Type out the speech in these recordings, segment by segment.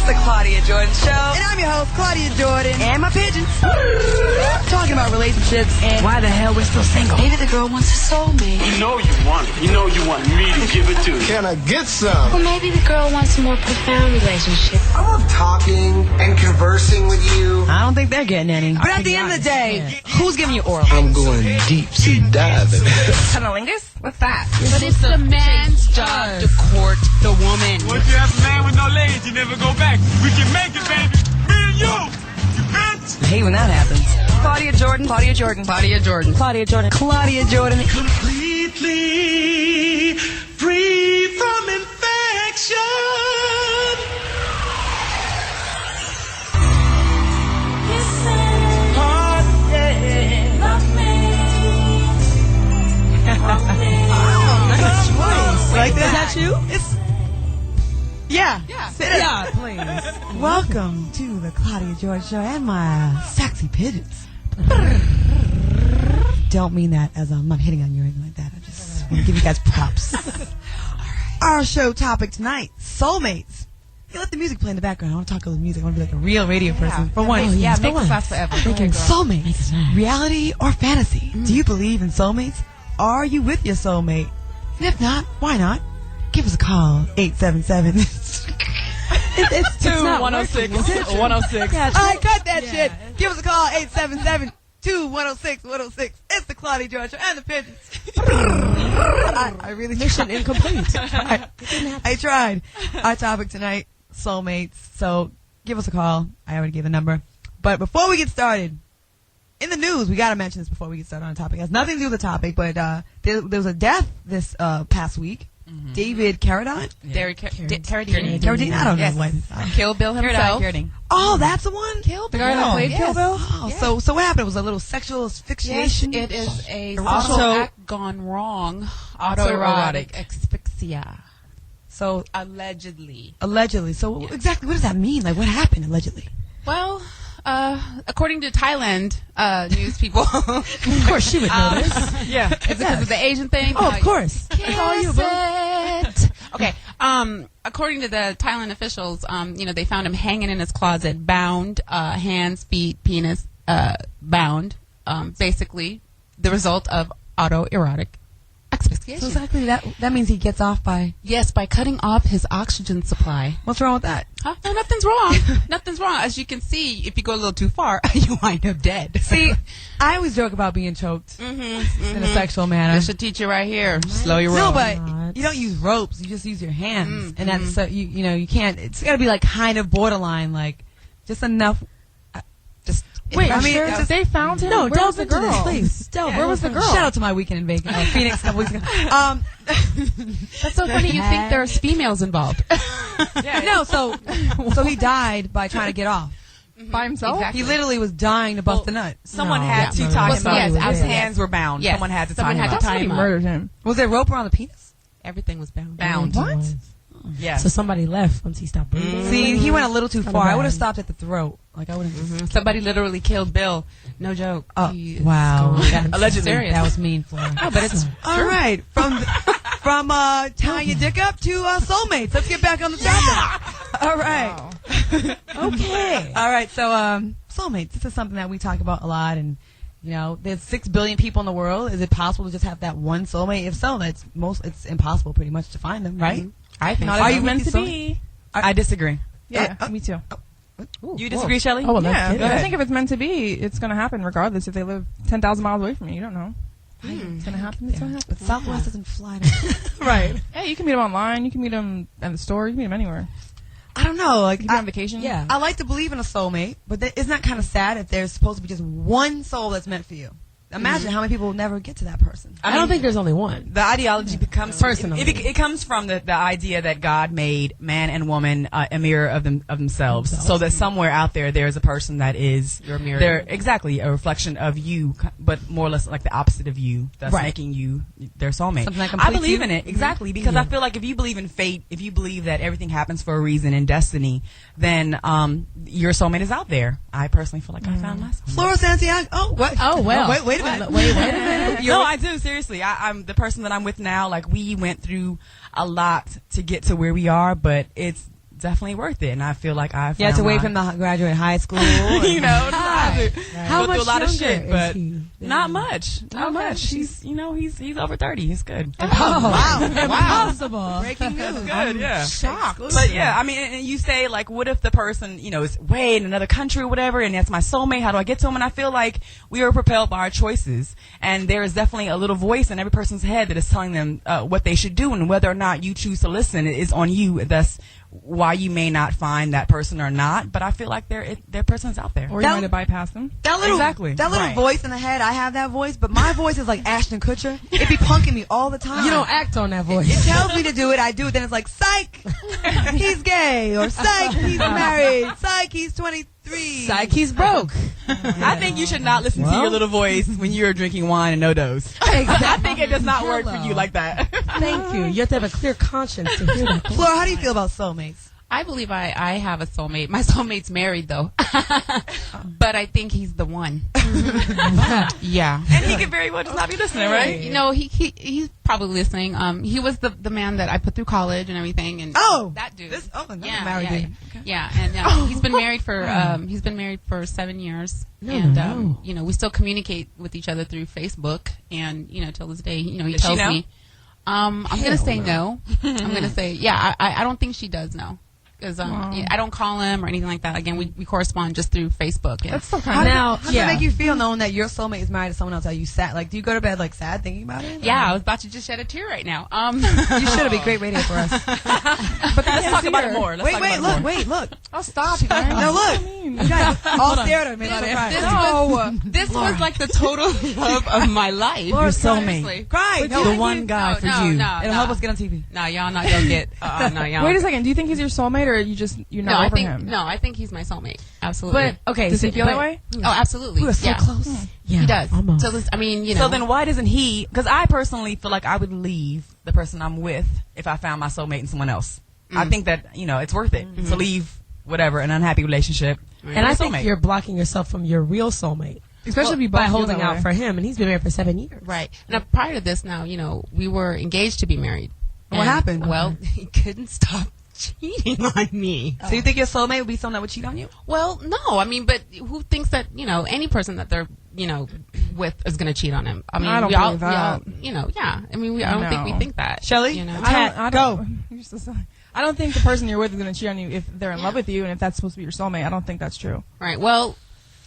the Claudia Jordan Show. And I'm your host, Claudia Jordan. And my pigeons. Talking about relationships and why the hell we're still single. Maybe the girl wants a soulmate. You know you want it. You know you want me to give it to you. Can I get some? Well, maybe the girl wants a more profound relationship. I love talking and conversing with you. I don't think they're getting any. But at the end of the day, who's giving you oral? I'm going deep sea diving. Cunnilingus? What's that? But it's the man's job to court the woman. Once you have a man with no legs, you never go back. We can make it, baby. Me and you. You bitch. I hate when that happens. Claudia Jordan. Claudia Jordan. Claudia Jordan. Claudia Jordan. Claudia Jordan. Completely free from infection. Like that? Is that you? It's yeah. Yeah, please. Welcome to the Claudia Jordan Show and my sexy pigeons. Don't mean that as I'm not hitting on you or anything like that. I just want to give you guys props. Our show topic tonight: Soulmates. You let the music play in the background. I want to talk about music. I want to be like a real radio person for once. Make this last forever. Soulmates, reality or fantasy? Do you believe in soulmates? Are you with your soulmate? And if not, why not? Give us a call, 877. It's 106. 106. All right, cut that shit. Give us a call, 877-2-106-106. It's the Claudia Jordan Show and the pigeons. I really Mission incomplete. I tried. Our topic tonight, soulmates. So give us a call. I already gave the number. But before we get started, in the news, we got to mention this before we get started on the topic. It has nothing to do with the topic, but there was a death this past week. Mm-hmm. David Carradine? Carradine. I don't know what. Kill Bill himself. Oh, that's the one? Kill Bill. The guy that played Kill Bill? Oh, so what happened? It was a little sexual asphyxiation? Yes, it is a sexual act gone wrong. Autoerotic asphyxia. So allegedly. So exactly what does that mean? Like, what happened allegedly? Well, according to Thailand news people, of course she would know this. Yeah, is it because of the Asian thing? Oh, of course. It's all you, okay. According to the Thailand officials, they found him hanging in his closet, bound, hands, feet, penis, bound. Basically, the result of autoerotic asphyxiation. So exactly that means he gets off by... Yes, by cutting off his oxygen supply. What's wrong with that? Huh? No, nothing's wrong. Nothing's wrong. As you can see, if you go a little too far, you wind up dead. See, I always joke about being choked in a sexual manner. This should teach you right here. Slow your roll. No, but you don't use ropes. You just use your hands. And that's so you can't... It's got to be like kind of borderline, like just enough... Wait, I mean, sure they found him? No, delve into this, please. Where was the girl? Shout out to my weekend in Vegas, Phoenix, a couple weeks ago. That's so funny. You think there's females involved? No, so he died by trying to get off. By himself? Exactly. He literally was dying to bust the nut. Someone had to tie him up. His hands were bound. Yes. Someone had to tie him up. He murdered him. Was there rope around the penis? Everything was bound. What? Yeah. So somebody left once he stopped breathing. See, he went a little too far. I would have stopped at the throat. Like I would have. Somebody literally killed Bill. No joke. Oh, wow. Allegedly. Serious. That was mean for him. Oh, but it's all right. From tying your dick up to Soulmates. Let's get back on the topic. All right. Wow. Okay. All right. So Soulmates. This is something that we talk about a lot, and there's 6 billion people in the world. Is it possible to just have that one soulmate? If so, it's impossible, pretty much, to find them, right? Mm-hmm. I think. Not Are if you it's meant to so? be? I disagree. Yeah, me too. You disagree, Shelley? Oh, well, yeah. I think if it's meant to be, it's going to happen regardless. If they live 10,000 miles away from you, you don't know. It's going to happen. It's going to happen. But Southwest doesn't fly. Right. Yeah, you can meet them online. You can meet them at the store. You can meet them anywhere. I don't know. Like, you can be on vacation. Yeah. I like to believe in a soulmate, but isn't that kind of sad if there's supposed to be just one soul that's meant for you? Imagine how many people will never get to that person. I don't think there's only one. The ideology becomes personally. It comes from the idea that God made man and woman a mirror of themselves, so that somewhere out there's a person that is your mirror. They're exactly a reflection of you, but more or less like the opposite of you. That's making you their soulmate. Something that I believe you. in it exactly because I feel like if you believe in fate, if you believe that everything happens for a reason and destiny, then your soulmate is out there. I personally feel like I found my soulmate. Flora Santiago. Oh, what? Oh, well. Oh, wait a minute. Wait a minute. No, I do. Seriously. I'm the person that I'm with now. Like, we went through a lot to get to where we are, but definitely worth it. And I feel like I You had to found wait my- for him to graduate high school. you know, how How go through much a lot of younger shit, is but he? not much. Not much. He's over 30. He's good. Wow. Impossible. Breaking news. Good, yeah. Shocked. But yeah, I mean, and you say like, what if the person, is way in another country or whatever, and that's my soulmate? How do I get to him? And I feel like we are propelled by our choices, and there is definitely a little voice in every person's head that is telling them what they should do, and whether or not you choose to listen is on you. That's why you may not find that person or not. But I feel like their person's out there. Or you might have bypassed them. That little Right. voice in the head, I have that voice, but my voice is like Ashton Kutcher. It be punking me all the time. You don't act on that voice. It tells me to do it, I do it, then it's like, psych, he's gay, or psych, he's married, psych, he's 23. Psych, he's broke. I think you should not listen to your little voice when you're drinking wine and no dose. I think it does not work for you like that. Thank you. You have to have a clear conscience to hear that. Flora, how do you feel about soulmates? I believe I have a soulmate. My soulmate's married though, but I think he's the one. Yeah, And he could very well just not be listening, right? You know, he's probably listening. He was the man that I put through college and everything, and that dude. Married dude. Yeah, and he's been married for 7 years, we still communicate with each other through Facebook, and till this day, he Does she tells know? me. I'm gonna say no. I'm gonna say I don't think she does know. Because I don't call him or anything like that. Again, we correspond just through Facebook. And That's so How kind does it make you feel knowing that your soulmate is married to someone else? Are you sad? Like, do you go to bed like sad thinking about it? yeah, I was about to just shed a tear right now. You should have been great radio for us. But let's talk about it more. Look. Oh, stop, you guys. No, look. You guys all stared at me. This was like the total love of my life. Your soulmate. Seriously. Cry. The one guy for you. It'll help us get on TV. No, y'all not gonna get. No, y'all. Wait a second. Do you think he's your soulmate, or you're not over him? I think he's my soulmate. Absolutely. But, okay. Does he feel that way? Oh, absolutely. We are so close. Yeah, He does. almost. So this, So then why doesn't he? Because I personally feel like I would leave the person I'm with if I found my soulmate in someone else. I think that, it's worth it to leave whatever, an unhappy relationship. And I think soulmate. you're blocking yourself from your real soulmate. Especially if you by both feel holding that out way. for him, and he's been married for 7 years. Right. Now, prior to this, we were engaged to be married. What happened? Well, he couldn't stop cheating on me. So you think your soulmate would be someone that would cheat on you? Well, no. I mean, but who thinks that any person that they're with is going to cheat on him? I mean, I don't we all, believe that. yeah. I mean, I don't think we No. think that. Shelley? I don't think the person you're with is going to cheat on you if they're in love with you, and if that's supposed to be your soulmate. I don't think that's true. Right. Well,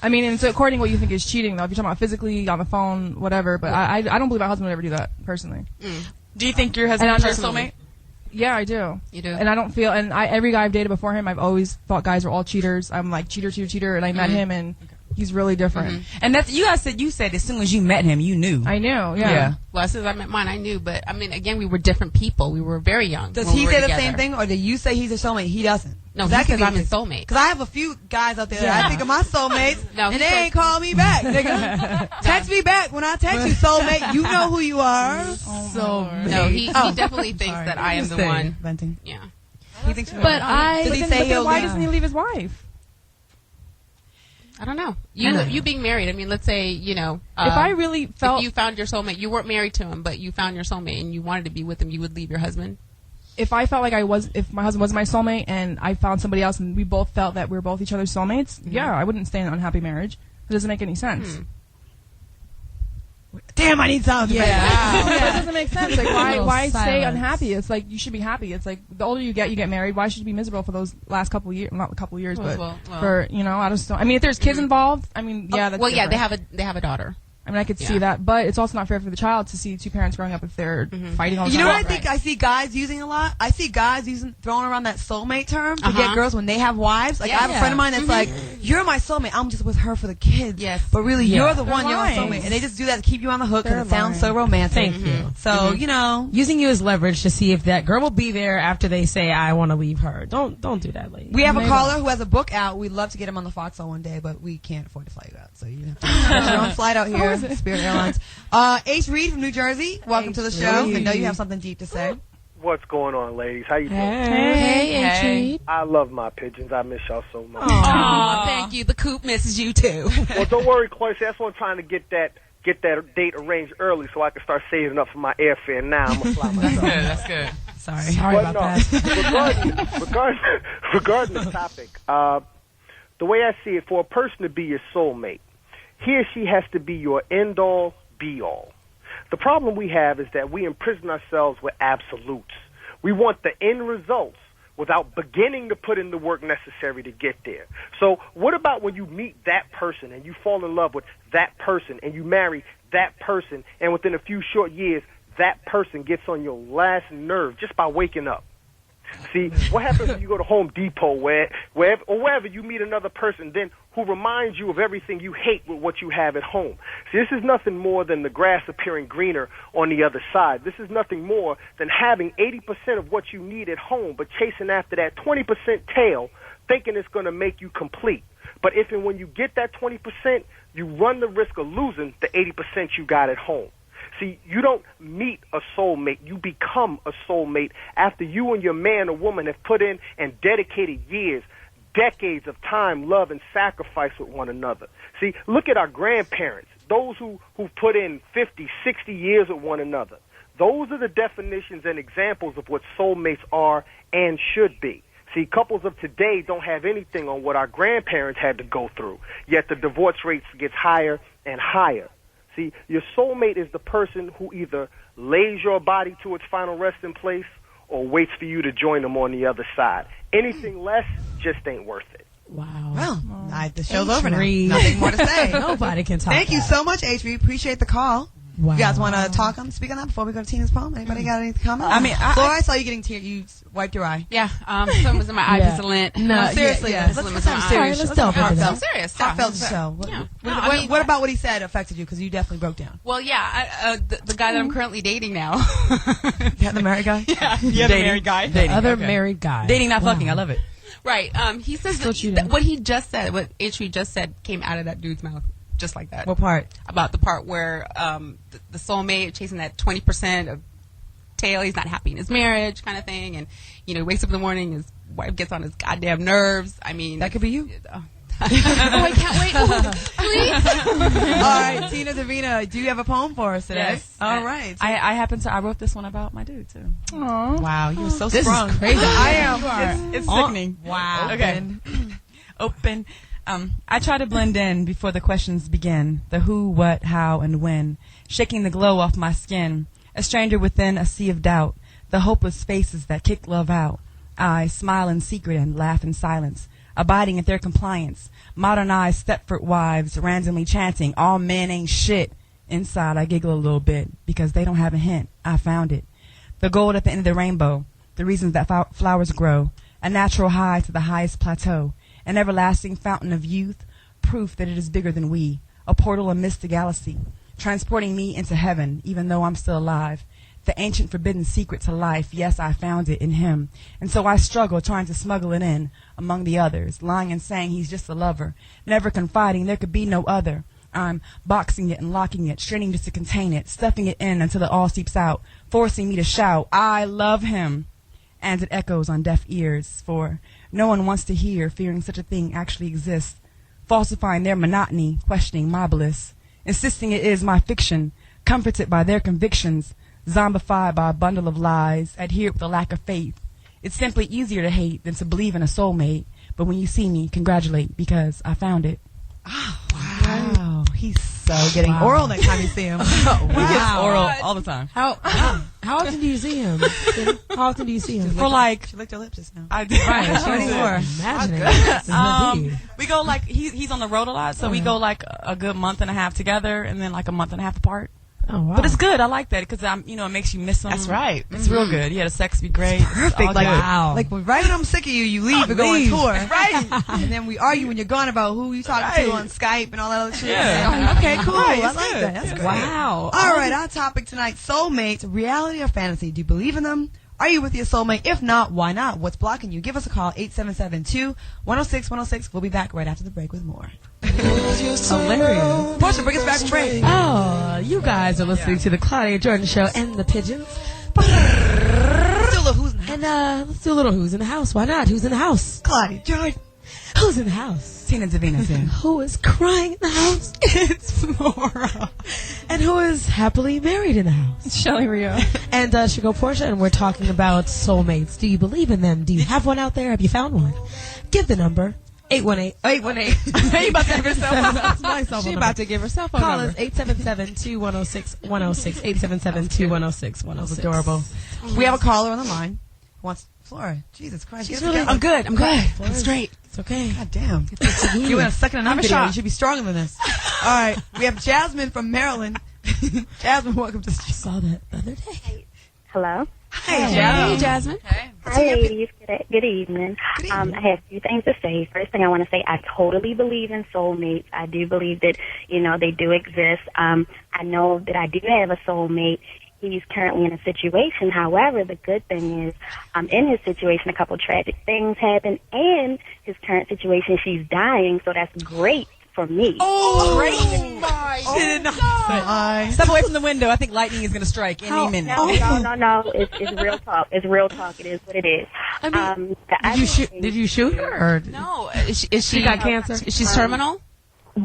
I mean, and so according to what you think is cheating, though, if you're talking about physically, on the phone, whatever, but I don't believe my husband would ever do that, personally. Do you think your husband And is I'm your personally- soulmate? Yeah, I do. You do? And I don't feel, and every guy I've dated before him, I've always thought guys were all cheaters. I'm like, cheater, and I met him, and he's really different. And that's you said as soon as you met him, you knew. I knew, Yeah. well, as soon as I met mine, I knew. But I mean, again, we were different people. We were very young. Does when he we were say the together. same thing, or do you say he's a soulmate? He doesn't. No, that he could says be I'm his soulmate. Because I have a few guys out there that I think are my soulmates, No, and he they says- ain't call me back, nigga. Text me back when I text you, soulmate. You know who you are. No, he definitely thinks that I am the one. Venting. Yeah. He thinks. But I. Does he But say then he'll why leave? doesn't he leave his wife? I don't know. You being married. I mean, let's say If I really felt if you found your soulmate, you weren't married to him, but you found your soulmate and you wanted to be with him, you would leave your husband. if I felt like if my husband wasn't my soulmate and I found somebody else and we both felt that we were both each other's soulmates, yeah, I wouldn't stay in an unhappy marriage. It doesn't make any sense. Damn, I need sound. Yeah, it doesn't make sense. Like, Little why stay silence. unhappy? It's like you should be happy. It's like the older you get married. Why should you be miserable for those last couple years? Not a couple years, but Well. for I just don't. I mean, if there's kids involved, I mean, yeah, that's well, yeah, different. they have a daughter. I mean, I could see Yeah. that, but it's also not fair for the child to see two parents growing up if they're fighting all the You time. know what I think I see guys using a lot? I see guys throwing around that soulmate term to get girls when they have wives. Like, I have a friend of mine that's like, you're my soulmate. I'm just with her for the kids. Yes. But really, you're the They're one, you're my lying. soulmate. And they just do that to keep you on the hook because They're it sounds so lying. romantic. Thank you. So, Using you as leverage to see if that girl will be there after they say, I want to leave her. Don't do that, lady. we have a caller who has a book out. We'd love to get him on the Foxxhole one day, but we can't afford to fly you out. So you have to get your own flight out here, Spirit Airlines. H. Reed from New Jersey, welcome to the show. I know you have something deep to say. What's going on, ladies? How you doing? Hey. I love my pigeons. I miss y'all so much. Oh, thank you. The coop misses you too. Well, don't worry, Claudia. That's why I'm trying to get that date arranged early so I can start saving up for my airfare now. I'm gonna fly myself. That's good. Sorry. Sorry Well, about no. that. regarding the topic, the way I see it, for a person to be your soulmate, he or she has to be your end-all, be-all. The problem we have is that we imprison ourselves with absolutes. We want the end results without beginning to put in the work necessary to get there. So what about when you meet that person and you fall in love with that person and you marry that person, and within a few short years, that person gets on your last nerve just by waking up? See, what happens when you go to Home Depot wherever you meet another person then who reminds you of everything you hate with what you have at home? See, this is nothing more than the grass appearing greener on the other side. This is nothing more than having 80% of what you need at home, but chasing after that 20% tail, thinking it's going to make you complete. But if and when you get that 20%, you run the risk of losing the 80% you got at home. See, you don't meet a soulmate. You become a soulmate after you and your man or woman have put in and dedicated years, decades of time, love, and sacrifice with one another. See, look at our grandparents, those who put in 50, 60 years with one another. Those are the definitions and examples of what soulmates are and should be. See, couples of today don't have anything on what our grandparents had to go through, yet the divorce rates gets higher and higher. See, your soulmate is the person who either lays your body to its final resting place or waits for you to join them on the other side. Anything less just ain't worth it. Wow. Well, the show's over now. H-Reed. Nothing more to say. Nobody can talk. Thank you so much, H-Reed. Appreciate the call. Wow. You guys want to speak on that before we go to Tina's poem? Anybody got any comments? I mean, Flora, I saw you getting tears. You wiped your eye. Yeah, something was in my eye because of lint. No, seriously. Yeah. Let's have serious. Let's delve into that. I'm serious. Heartfelt show. Yeah. What about what he said affected you? Because you definitely broke down. Well, yeah, the guy that I'm currently dating now. Yeah, the married guy? Yeah. The married guy. Dating. Other Okay. married guy. Dating, not fucking. I love it. Right. He says what he just said, what H.R. just said, came out of that dude's mouth. Just like that. What part? About the part where the soulmate chasing that 20% of tail, he's not happy in his marriage kind of thing, and he wakes up in the morning, his wife gets on his goddamn nerves. I mean, that could be you. Oh, I can't wait. Please. All right, Tina Davina, do you have a poem for us today? Yes. All right. I wrote this one about my dude too. Aww. Wow, you're so This strong. is crazy. I am. It's sickening. Wow. Okay. Open. I try to blend in before the questions begin. The who, what, how, and when. Shaking the glow off my skin. A stranger within a sea of doubt. The hopeless faces that kick love out. I smile in secret and laugh in silence. Abiding at their compliance. Modernized Stepford wives randomly chanting, all men ain't shit. Inside I giggle a little bit because they don't have a hint. I found it. The gold at the end of the rainbow. The reasons that flowers grow. A natural high to the highest plateau. An everlasting fountain of youth, proof that it is bigger than we, a portal amidst the galaxy, transporting me into heaven, even though I'm still alive. The ancient forbidden secret to life, yes, I found it in him. And so I struggle trying to smuggle it in among the others, lying and saying he's just a lover, never confiding there could be no other. I'm boxing it and locking it, straining just to contain it, stuffing it in until it all seeps out, forcing me to shout, I love him. And it echoes on deaf ears, for no one wants to hear, fearing such a thing actually exists, falsifying their monotony, questioning my bliss, insisting it is my fiction, comforted by their convictions, zombified by a bundle of lies, adhered with a lack of faith. It's simply easier to hate than to believe in a soulmate, but when you see me, congratulate, because I found it. Oh, wow. He's so getting oral next time you see him. He gets oral all the time. How often do you see him? How often do you see him? For like, She licked her lips just now. I do. Imagine. We go like he's on the road a lot, so we go like a good month and a half together, and then like a month and a half apart. Oh, wow. But it's good. I like that because it makes you miss them. That's right. It's real good. Yeah, the sex be great. Perfect. All Like, good. Wow. like right when I'm sick of you, you leave and go on tour. Right. And then we argue when you're gone about who you talking to on Skype and all that other shit. Yeah. Okay, cool. Right, I it's like good. that. That's Yeah. great. Wow. All right, our topic tonight, soulmates, reality or fantasy. Do you believe in them? Are you with your soulmate? If not, why not? What's blocking you? Give us a call, 877-2-106-106. We'll be back right after the break with more. Hilarious. Portia, bring us back from break. Oh, you guys are listening to the Claudia Jordan Show and the Pigeons. Let's do a little who's in the house. And let's do a little Who's in the House. Why not? Who's in the house? Claudia Jordan. Who's in the house? Tina Davina's in. Who is crying in the house? It's Flora. And who is happily married in the house? Shelly Rio. And Chico Portia, and we're talking about soulmates. Do you believe in them? Do you have one out there? Have you found one? Give the number. 818. You about to give yourself That's my cell phone She number. about to give herself a Call number. us 877-2106-106. 877-2106-106. That was adorable. We have a caller on the line. Who wants Flora? Jesus Christ. She's get it really- together. I'm good. I'm good. I'm straight. It's okay. God damn. You in a second and Have a video. shot. You should be stronger than this. All right. We have Jasmine from Maryland. Jasmine, welcome to the I show. saw that the other day. Hello. Hey, Jasmine. Hi, ladies. Good evening. I have a few things to say. First thing I want to say, I totally believe in soulmates. I do believe that, they do exist. I know that I do have a soulmate. He's currently in a situation. However, the good thing is, in his situation, a couple tragic things happen. And his current situation, she's dying, so that's great for me. Oh, great. Step away from the window. I think lightning is going to strike any minute. No. It's real talk. It's real talk. It is what it is. Did you shoot her? Or No, is she got cancer? She's terminal.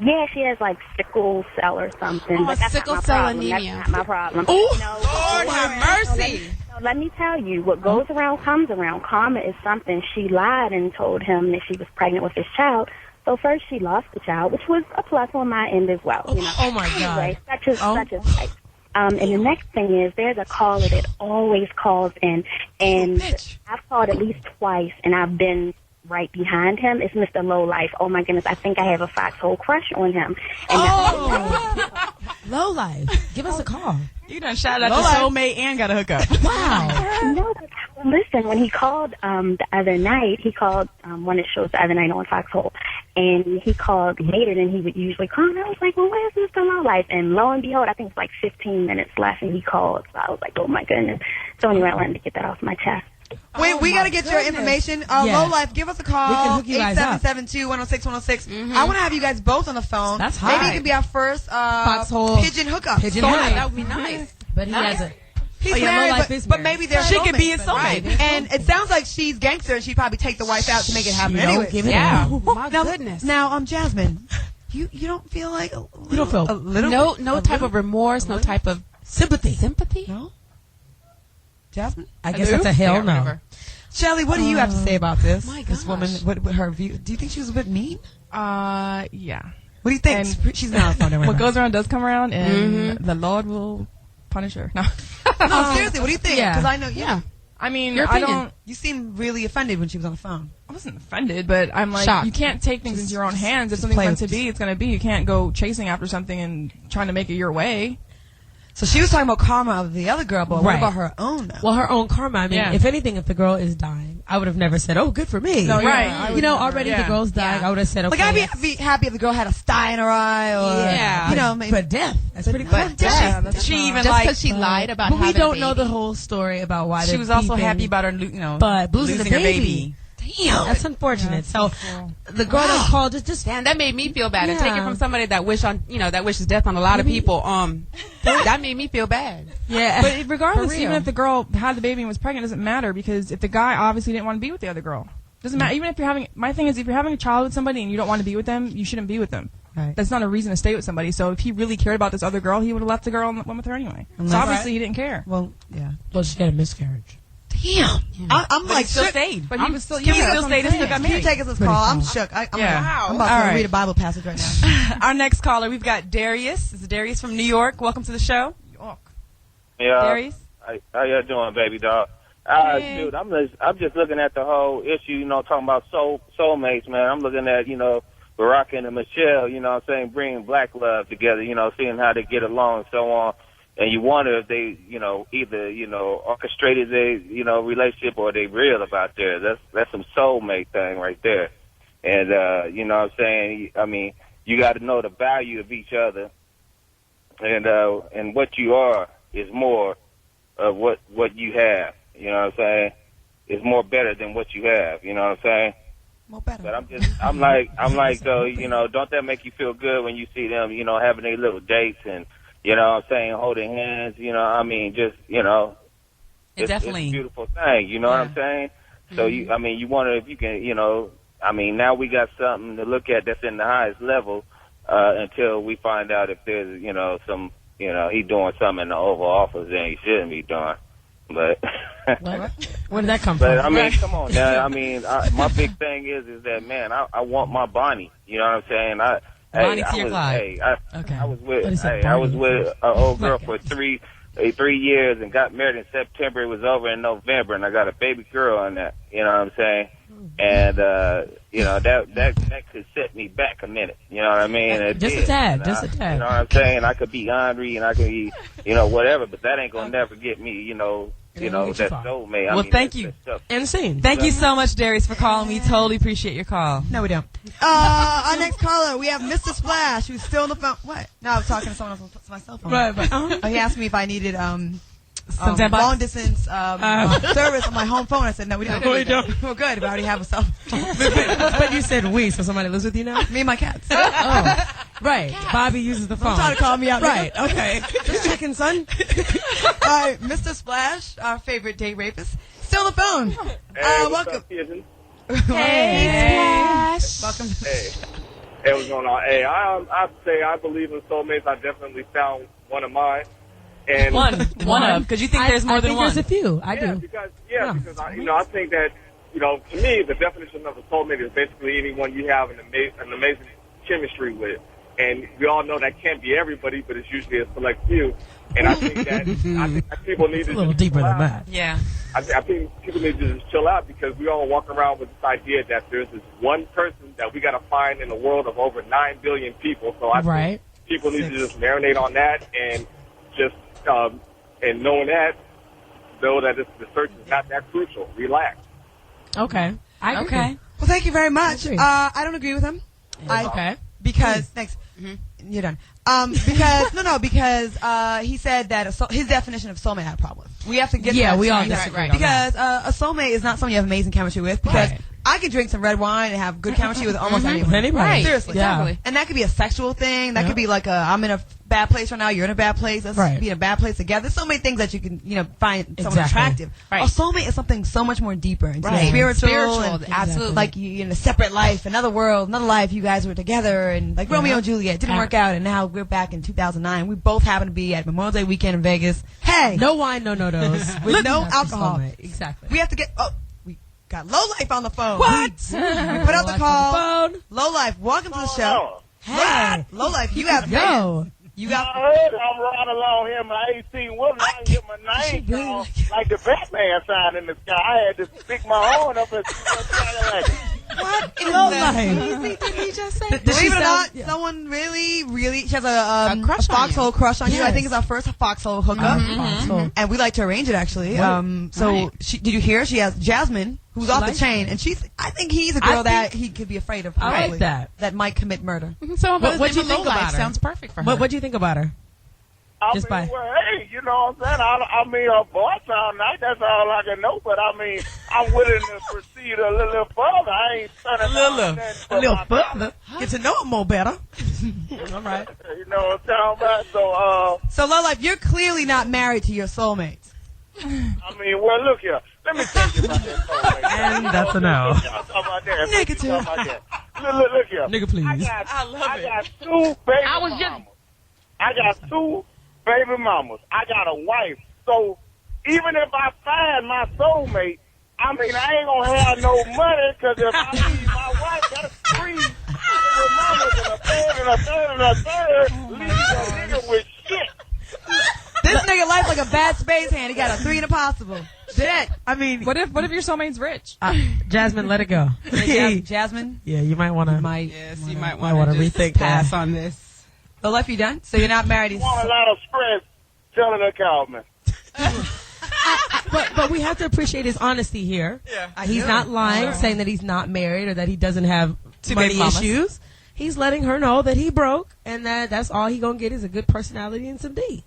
Yeah, she has like sickle cell or something. but that's sickle not my cell problem. anemia. That's not my problem. Lord have mercy. Let me tell you, what goes around comes around. Karma is something. She lied and told him that she was pregnant with his child. So first she lost the child, which was a plus on my end as well. Oh my God. Anyway, such is life. And the next thing is there's a caller that always calls in, and I've called at least twice, and I've been right behind him. It's Mr. Lowlife. Oh my goodness, I think I have a Foxxhole crush on him. And Low life. Give us a call. You done shouted out your soulmate and got a hookup. Wow. No, but listen, when he called the other night, he called one of the shows the other night on Foxxhole, and he called later than he would usually call, and I was like, well, where's Mr. Lowlife? And lo and behold, I think it's like 15 minutes left, and he called, so I was like, oh my goodness. So anyway, I wanted to get that off my chest. Wait, we got to get your information. Low Life, give us a call. We can hook you guys up. 877-2-106-106. I want to have you guys both on the phone. That's Maybe high. it could be our first Foxxhole pigeon hookup. Pigeon Yeah, hookup. that would be nice. But he has a. He's Oh, yeah, married, Low Life but, is but married. maybe they're She could be his soulmates. soulmate. And it sounds like she's gangster, and she'd probably take the wife out to make it happen You anyway. don't give it Yeah. up. My Now, goodness. Now, Jasmine, you don't feel like a little, You don't feel a little No type of remorse, no type of sympathy. sympathy. No, Jasmine. I guess that's a hell Yeah, no. whatever. Shelly, what do you have to say about this? My This woman, gosh. what her view? Do you think she was a bit mean? Yeah. What do you think? And She's not on the phone. Don't worry What about goes around does come around, and the Lord will punish her. No. it. No, seriously, what do you think? Yeah. Because I know, Yeah. I mean, Your I opinion. don't. you seemed really offended when she was on the phone. I wasn't offended, but I'm like, Shocked. you can't take things into your own hands. If just something's play meant to with- be, it's going to be. You can't go chasing after something and trying to make it your way. So she was talking about karma of the other girl, but what Right. about her own? Though? Well, her own karma. I mean, Yeah. if anything, if the girl is dying, I would have never said, "Oh, good for me." No, Right. I You would know, never. already Yeah. the girl's dying. I would have said, "Okay." Like, I'd that's- be happy if the girl had a sty in her eye, or Yeah. you know, maybe. but death. That's pretty but cool. death. that's She even Just like because she lied about But we having a don't know the baby. whole story about why she they're was also beefing. happy about her, But losing losing the her baby. Damn, that's unfortunate. So the girl that called just Damn, that made me feel bad. And take it Yeah. from somebody that wishes death on a lot of people. That made me feel bad. yeah. But regardless, For real. even if the girl had the baby and was pregnant, it doesn't matter because if the guy obviously didn't want to be with the other girl, doesn't matter. Even if you're having, my thing is, if you're having a child with somebody and you don't want to be with them, you shouldn't be with them. Right. That's not a reason to stay with somebody. So if he really cared about this other girl, he would have left the girl and went with her anyway. Unless- So obviously he didn't care. Well, yeah. well, she had a miscarriage. Damn. I'm But like he still shook. stayed. But he was still, He yeah, that's still what stayed I'm and still saying. got Can you married. take us this Pretty call? I'm cool. shook. I'm Yeah. about All to right. read a Bible passage right now. Our next caller, we've got Darius. This is Darius from New York. Welcome to the show. Yeah. Darius. How you doing, baby dog? Dude, I'm just looking at the whole issue, talking about soulmates, man. I'm looking at, Barack and Michelle, what I'm saying, bringing black love together, seeing how they get along and so on. And you wonder if they, either, orchestrated their, relationship or they real about there. That's some soulmate thing right there. And, what I'm saying, I mean, you got to know the value of each other. And what you are is more of what you have. You know what I'm saying? It's more better than what you have. You know what I'm saying? More better. But I'm like though, don't that make you feel good when you see them, having their little dates and, what I'm saying, holding hands, I mean, just, it's definitely. a beautiful thing, what I'm saying? So you wonder if you can, I mean, now we got something to look at that's in the highest level until we find out if there's, some, he doing something in the Oval Office that he shouldn't be doing. But where did that come but from? I mean, come on now. I mean, my big thing is that, man, I want my Bonnie. You know what I'm saying? Bonnie to your Clyde. I was with an old girl for 3 years and got married in September. It was over in November, and I got a baby girl on that. You know what I'm saying? And that could set me back a minute. You know what I mean? Just a tad. You know what I'm saying? I could be Andre and I could be, whatever, but that ain't gonna never get me. That soulmate. Well, thank you. Insane. Thank you so much, Darius, for calling me. Totally appreciate your call. No, we don't. Our next caller, we have Mr. Splash, who's still on the phone. What? No, I was talking to someone else on my cell phone. Right. He asked me if I needed Some long distance service on my home phone. I said, no, we don't. We don't. We're good. We already have a cell phone. But you said we, so somebody lives with you now? Me and my cats. Oh, right. Bobby uses the phone. Don't try to call me out. Right, okay. Just checking, son. All right, Mr. Splash, our favorite date rapist, still on the phone. Hey, welcome. Hey, Splash. Welcome. Hey, what's going on? Hey, I'd say I believe in soulmates. I definitely found one of mine. And one of, because you think there's more than one. There's a few. I do. Because I think that, to me, the definition of a soulmate is basically anyone you have an amazing chemistry with. And we all know that can't be everybody, but it's usually a select few. And I think that people need to a little deeper than that. Yeah. I think people need to just chill out because we all walk around with this idea that there's this one person that we got to find in a world of over 9 billion people. So I think people need to just marinate on that and just and knowing that, know that the search is not that crucial. Relax. Okay. I agree. Okay. Well, thank you very much. I don't agree with him. Okay. Because thanks. You're done. Because he said that his definition of soulmate had a problem. We have to get that we all straight. disagree. Because a soulmate is not someone you have amazing chemistry with. Because I can drink some red wine and have good chemistry with almost anyone. Anybody. Right. Seriously. Exactly. And that could be a sexual thing. That could be like I'm in a bad place right now. You're in a bad place. Let's be in a bad place together. There's so many things that you can, find someone attractive. Right. A soulmate is something so much more deeper. It's spiritual. And absolutely. Like you in a separate life, another world, another life. You guys were together, and like Romeo and Juliet didn't work out, and now we're back in 2009. We both happen to be at Memorial Day weekend in Vegas. Hey, no wine, no no-dos. with no alcohol. Exactly. We have to get. We got Low Life on the phone. What? We put out the call. Low Life, welcome to the show. Hey, Low Life, you have yo. You got. I'm right along here. My 18 woman. I didn't get my name called like the Batman sign in the sky. I had to stick my horn up and What in Low the Life? Did he just say? Believe it or not, someone really she has a Foxxhole crush on you. I think it's our first Foxxhole hookup, and we like to arrange it actually. Did you hear? She has Jasmine, who's off the chain, and I think he's a girl that he could be afraid of. I like that might commit murder. So what do you think about her? Sounds perfect for her. What do you think about her? Hey, you know what I'm saying? Her voice sound nice. That's all I can know. But I'm willing to proceed a little further. I ain't turning a little further. Get to know him more better. All right. You know what I'm talking about? So Low Life, you're clearly not married to your soulmates. Well, look here. Let me tell you about that soulmate. And that's a no. Negative. Look here. Nigga, please. I got 2 baby mamas. I got 2 baby mamas. I got a wife. So even if I find my soulmate, I ain't gonna have no money because if I leave my wife, that's 3 baby mamas and a third and a third and a third, leave a nigga with shit. This nigga life like a bad space hand. He got a 3 and a possible. Shit. What if your soulmate's rich? Jasmine, let it go. Jasmine? Yeah, you might want to. Yes, you might want to rethink pass on this. Low Life, you done? So you're not married? You want a lot of stress? Tell her to call me. But we have to appreciate his honesty here. Yeah, he's not lying, saying that he's not married or that he doesn't have money issues. He's letting her know that he broke and that's all he gonna get is a good personality and some D.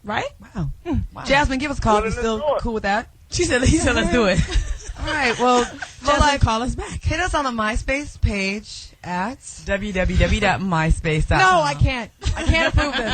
Right? Wow. Jasmine, give us a call if you're still cool with that. He said, let's do it. All right. Well, Low Life, call us back. Hit us on the MySpace page at www.myspace.com. No, I can't. I can't approve this.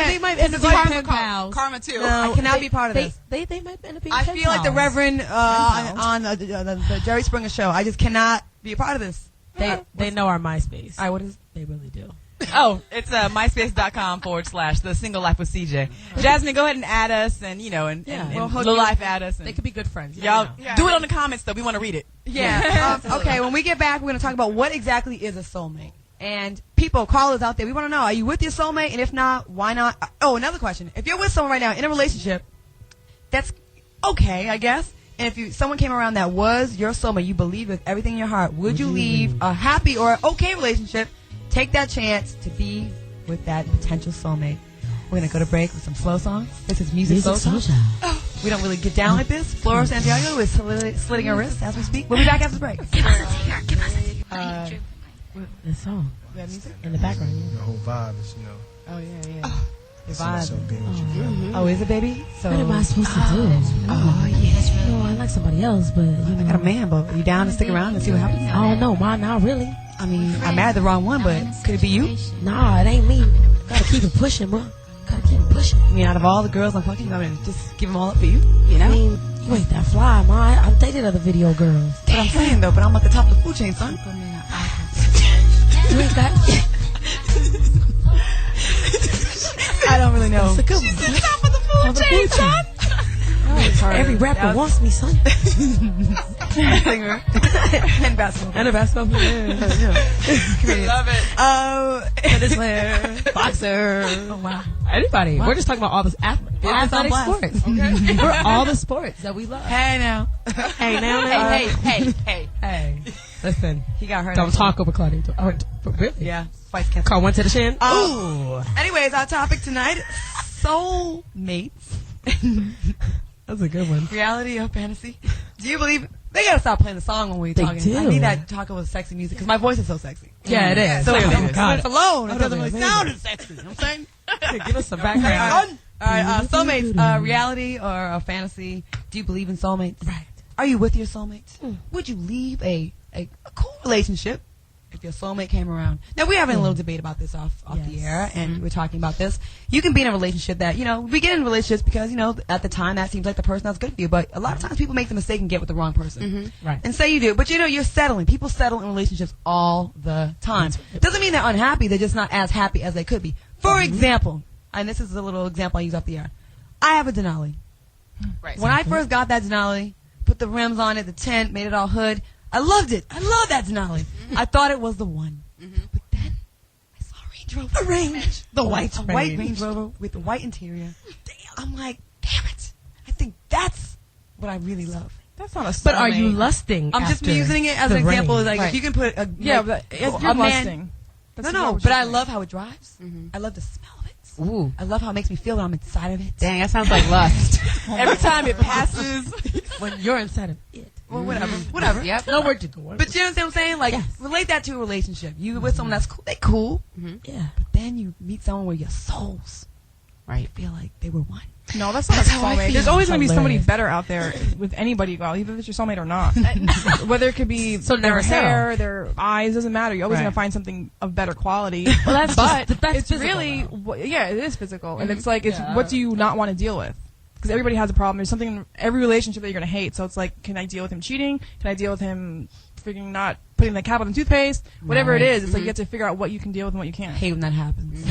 They might end up being pen pals. Karma too. No, I cannot be part of this. They might end up being I pen feel like the pals. Reverend on the Jerry Springer show. I just cannot be a part of this. They know our MySpace. What is? They really do. Oh, it's myspace.com/the single life with CJ. Jasmine, go ahead and add us and Little Life add us. And they could be good friends. Y'all do it on the comments though. We want to read it. Yeah. Okay, when we get back, we're going to talk about what exactly is a soulmate. And people, callers out there, we want to know, are you with your soulmate? And if not, why not? Oh, another question. If you're with someone right now in a relationship, that's okay, I guess. And if someone came around that was your soulmate, you believe with everything in your heart, would you leave a happy or okay relationship, take that chance to be with that potential soulmate? We're going to go to break with some slow songs. This is Music Soul Child. We don't really get down like this. Flora Santiago is slitting her wrist as we speak. We'll be back after the break. Give us a secret. Give us a secret. The song. We have music? In the background. The whole vibe is, Oh, yeah. the vibe. So being with you. Oh, is it, baby? So, what am I supposed to do? Oh, yeah. No, I like somebody else, but I got a man, but are you down to stick around and see what happens? I don't know. Why not really? I mean, I married the wrong one, but could it be you? Nah, it ain't me. Gotta keep it pushing, bro. Gotta keep it pushing. I mean, out of all the girls I'm fucking, I'm going to just give them all up for you? You know? I mean, you ain't that fly, ma. I've dated other video girls. But I'm saying, though, but I'm at the top of the food chain, son. You ain't that. I don't really know. It's a good one. Top of the food chain, son. Every rapper wants me, son. Singer. And basketball. And a basketball player. Love it. Tennis player. Boxer. Oh, wow. Anybody. Wow. We're just talking about all this athletic sports. Okay. We're all the sports that we love. Hey, now. Hey, now. Hey. Listen. He got hurt. Don't talk over Claudia. Oh, really? Yeah. Twice canceled. Call one to the chin. Ooh. Anyways, our topic tonight, soulmates. That's a good one. Reality or fantasy? Do you believe? They gotta stop playing the song when we're talking. Do. I need that talking with sexy music because my voice is so sexy. Yeah, it is. So when it's alone, it doesn't really sound as sexy. You know what I'm saying? Give us some background. All right, soulmates, reality or a fantasy? Do you believe in soulmates? Right. Are you with your soulmates? Would you leave a cool relationship if your soulmate came around? Now, we're having a little debate about this off the air, and we're talking about this. You can be in a relationship that, we get in relationships because, at the time that seems like the person that's good for you, but a lot of times people make the mistake and get with the wrong person. Right. And say you do, but you're settling. People settle in relationships all the time. It doesn't mean they're unhappy, they're just not as happy as they could be. For example, and this is a little example I use off the air, I have a Denali. Right. When I first got that Denali, put the rims on it, the tint, made it all hood, I loved it. I love that Denali. I thought it was the one. But then I saw a Range Rover. A Range. The white A white Range Rover with the white interior. Damn. I'm like, damn it. I think that's what I really love. That's not a soulmate. But are you lusting? I'm just using it as an example. Like, if you can put a but you're man, lusting. No, but I love how it drives. I love the smell of it. Ooh. I love how it makes me feel that I'm inside of it. Dang, that sounds like lust. Every time it passes. When you're inside of it. Well, whatever. Yep. No word to go. But you understand what I'm saying? Like, relate that to a relationship. You with someone that's cool. They cool. Yeah. But then you meet someone where your souls, right, feel like they were one. No, that's not a how I soulmate. feel. There's always going to be somebody Hilarious. better out there with anybody you go out, even if it's your soulmate or not. Whether it could be So their never settle. hair, their eyes, doesn't matter. You're always Right. going to find something of better quality. Well, that's but that's it's physical, really, though. it is physical. And it's like, what do you not want to deal with? Because everybody has a problem. There's something in every relationship that you're going to hate. So it's like, can I deal with him cheating? Can I deal with him freaking not putting the cap on the toothpaste? Whatever it is, it's like you have to figure out what you can deal with and what you can't. I hate when that happens.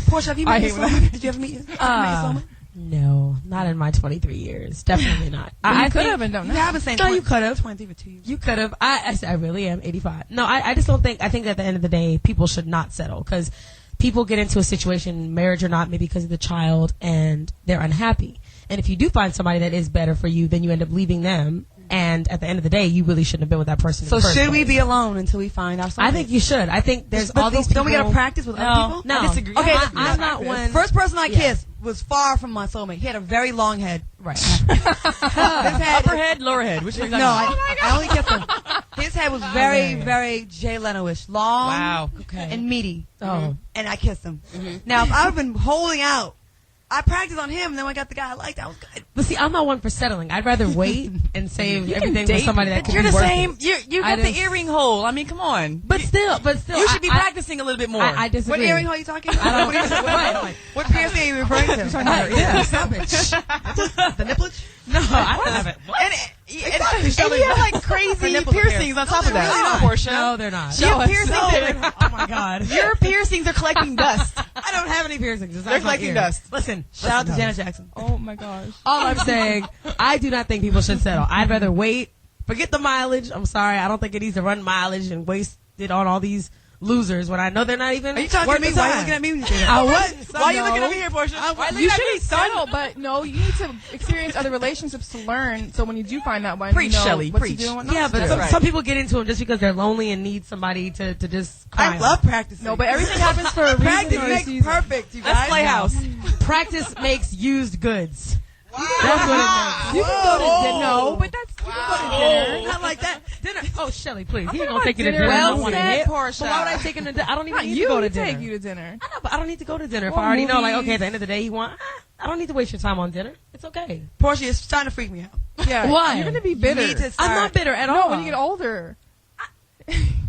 Portia, have you I met your hate when soulmate? Did you ever meet your soulmate? No, not in my 23 years. Definitely not. I could have and don't know. You haven't saying No, you could have. 23 for 2 years. You could have. I really am 85. No, I just don't think. I think at the end of the day, people should not settle because people get into a situation, marriage or not, maybe because of the child, and they're unhappy. And if you do find somebody that is better for you, then you end up leaving them. And at the end of the day, you really shouldn't have been with that person. So in the first should we place. be alone until we find our soulmate? I think you should. I think there's all these people. Don't we gotta practice with other people? No, I disagree. Okay, I'm I'm not one. First person I kissed was far from my soulmate. He had a very long head. Right. Upper head, lower head. Which No, I only kissed him. His head was very, very Jay Leno-ish. Long Wow. and meaty. Oh. And I kissed him. Now, if I've been holding out I practiced on him, and then when I got the guy I liked, that was good. But see, I'm not one for settling. I'd rather wait and save everything for somebody that could You're be the worth same. it. You got the earring hole. I mean, come on. But still, you should be practicing a little bit more. I disagree. What earring hole are you talking about? What piercing are you referring to? Yeah, stop it. The nipplage? No, I don't have it. And you have like crazy piercings on top of that. Portia. No, they're not. Your piercings Oh my God. Your piercings are collecting dust. I don't have any piercings. They're collecting dust. Listen, shout out to Janet Jackson. Oh my gosh. All I'm saying, I do not think people should settle. I'd rather wait. Forget the mileage. I'm sorry. I don't think it needs to run mileage and waste it on all these losers when I know they're not even. Are you talking to me? Why are you looking at me when you say that? I wasn't. Why are you looking at me here, Portia? You shouldn't settle, but no, you need to experience other relationships to learn. So when you do find that one, Preach, you know Shelley, what preach. to do and what not Yeah, to but do. some people get into them just because they're lonely and need somebody to just cry I love practicing. No, but everything happens for a reason. Practice or a makes season. perfect, you guys. Let's play house. Practice makes used goods. Wow. That's what it makes. You can go to dinner. No, but that's you can go to dinner. Not like that. Dinner. Oh, Shelly, please. He ain't talking gonna take you to about dinner. dinner. I don't Well want to said, hit. Portia. But why would I take him to dinner? I don't even Not need you to go to to dinner. take you to dinner. I know, but I don't need to go to dinner if What I already know, like, movie? okay, at the end of the day, he want. I don't need to waste your time on dinner. It's okay. Portia, it's starting to freak me out. Yeah. Why? You're gonna be bitter. You need to I'm not bitter at no, all. when you get older.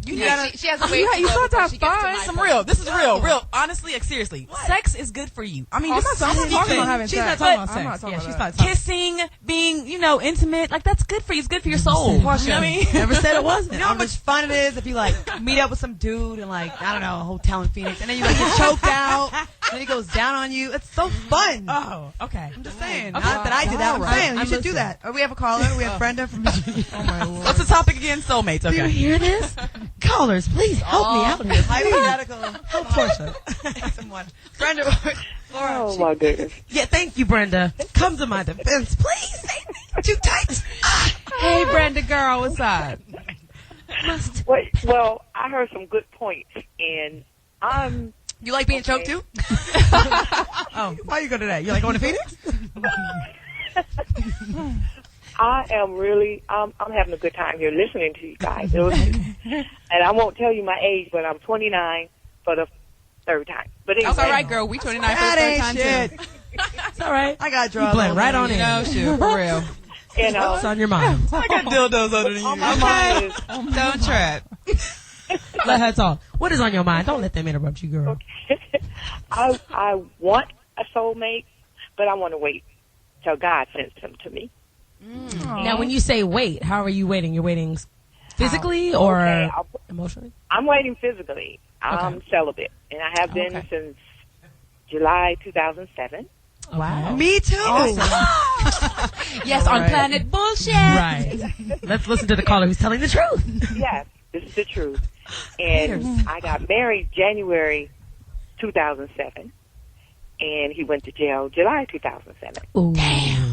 You Yeah, gotta. she has to wait. You still have to have she gets to fun. my Some point. real. This is real. Honestly, like seriously, sex is good for you. I mean, I'm this not is talking about having She's sex. not talking about I'm sex. not talking Yeah, about she's that. not. kissing, being, intimate. Like that's good for you. It's good for your soul. Portia, You know what I mean? Never said it wasn't. You know how much fun it is if you like meet up with some dude in like I don't know a hotel in Phoenix, and then you like get choked out, and then he goes down on you. It's so fun. Oh, okay. I'm just saying. Okay. Not that I did that. I'm Right. saying you I'm should do listening. that. Or we have a caller. We have Brenda from Virginia. Oh my lord. What's the topic again? Soulmates. Do you Okay. hear this? Callers, please help me out here. Hypothetical. Help Portia. Someone. Brenda. Laura. Oh my goodness. Yeah, thank you, Brenda. Come to my defense, please. Too tight. Hey, Brenda, girl, what's up? Well, I heard some good points, and I'm. You like being choked too? Oh, why you go to that? You like going to Phoenix? I am really, I'm having a good time here listening to you guys. And I won't tell you my age, but I'm 29 for the third time. But anyway, That's all right, girl. We 29 for the That third ain't time shit. too. It's all right. I got You drugs. blend right on in. Shoot, for real. And What's on your mind? I got dildos under you. on my mind is, Don't trip. Let her talk. What is on your mind? Don't let them interrupt you, girl. I want a soulmate, but I want to wait till God sends him to me. Now, when you say wait, how are you waiting? You're waiting physically or Okay, emotionally? I'm waiting physically. I'm celibate, and I have been since July 2007. Wow. Me too. Yes, on Planet Bullshit. Right. Let's listen to the caller who's telling the truth. Yes, this is the truth. And I got married January 2007, and he went to jail July 2007. Ooh.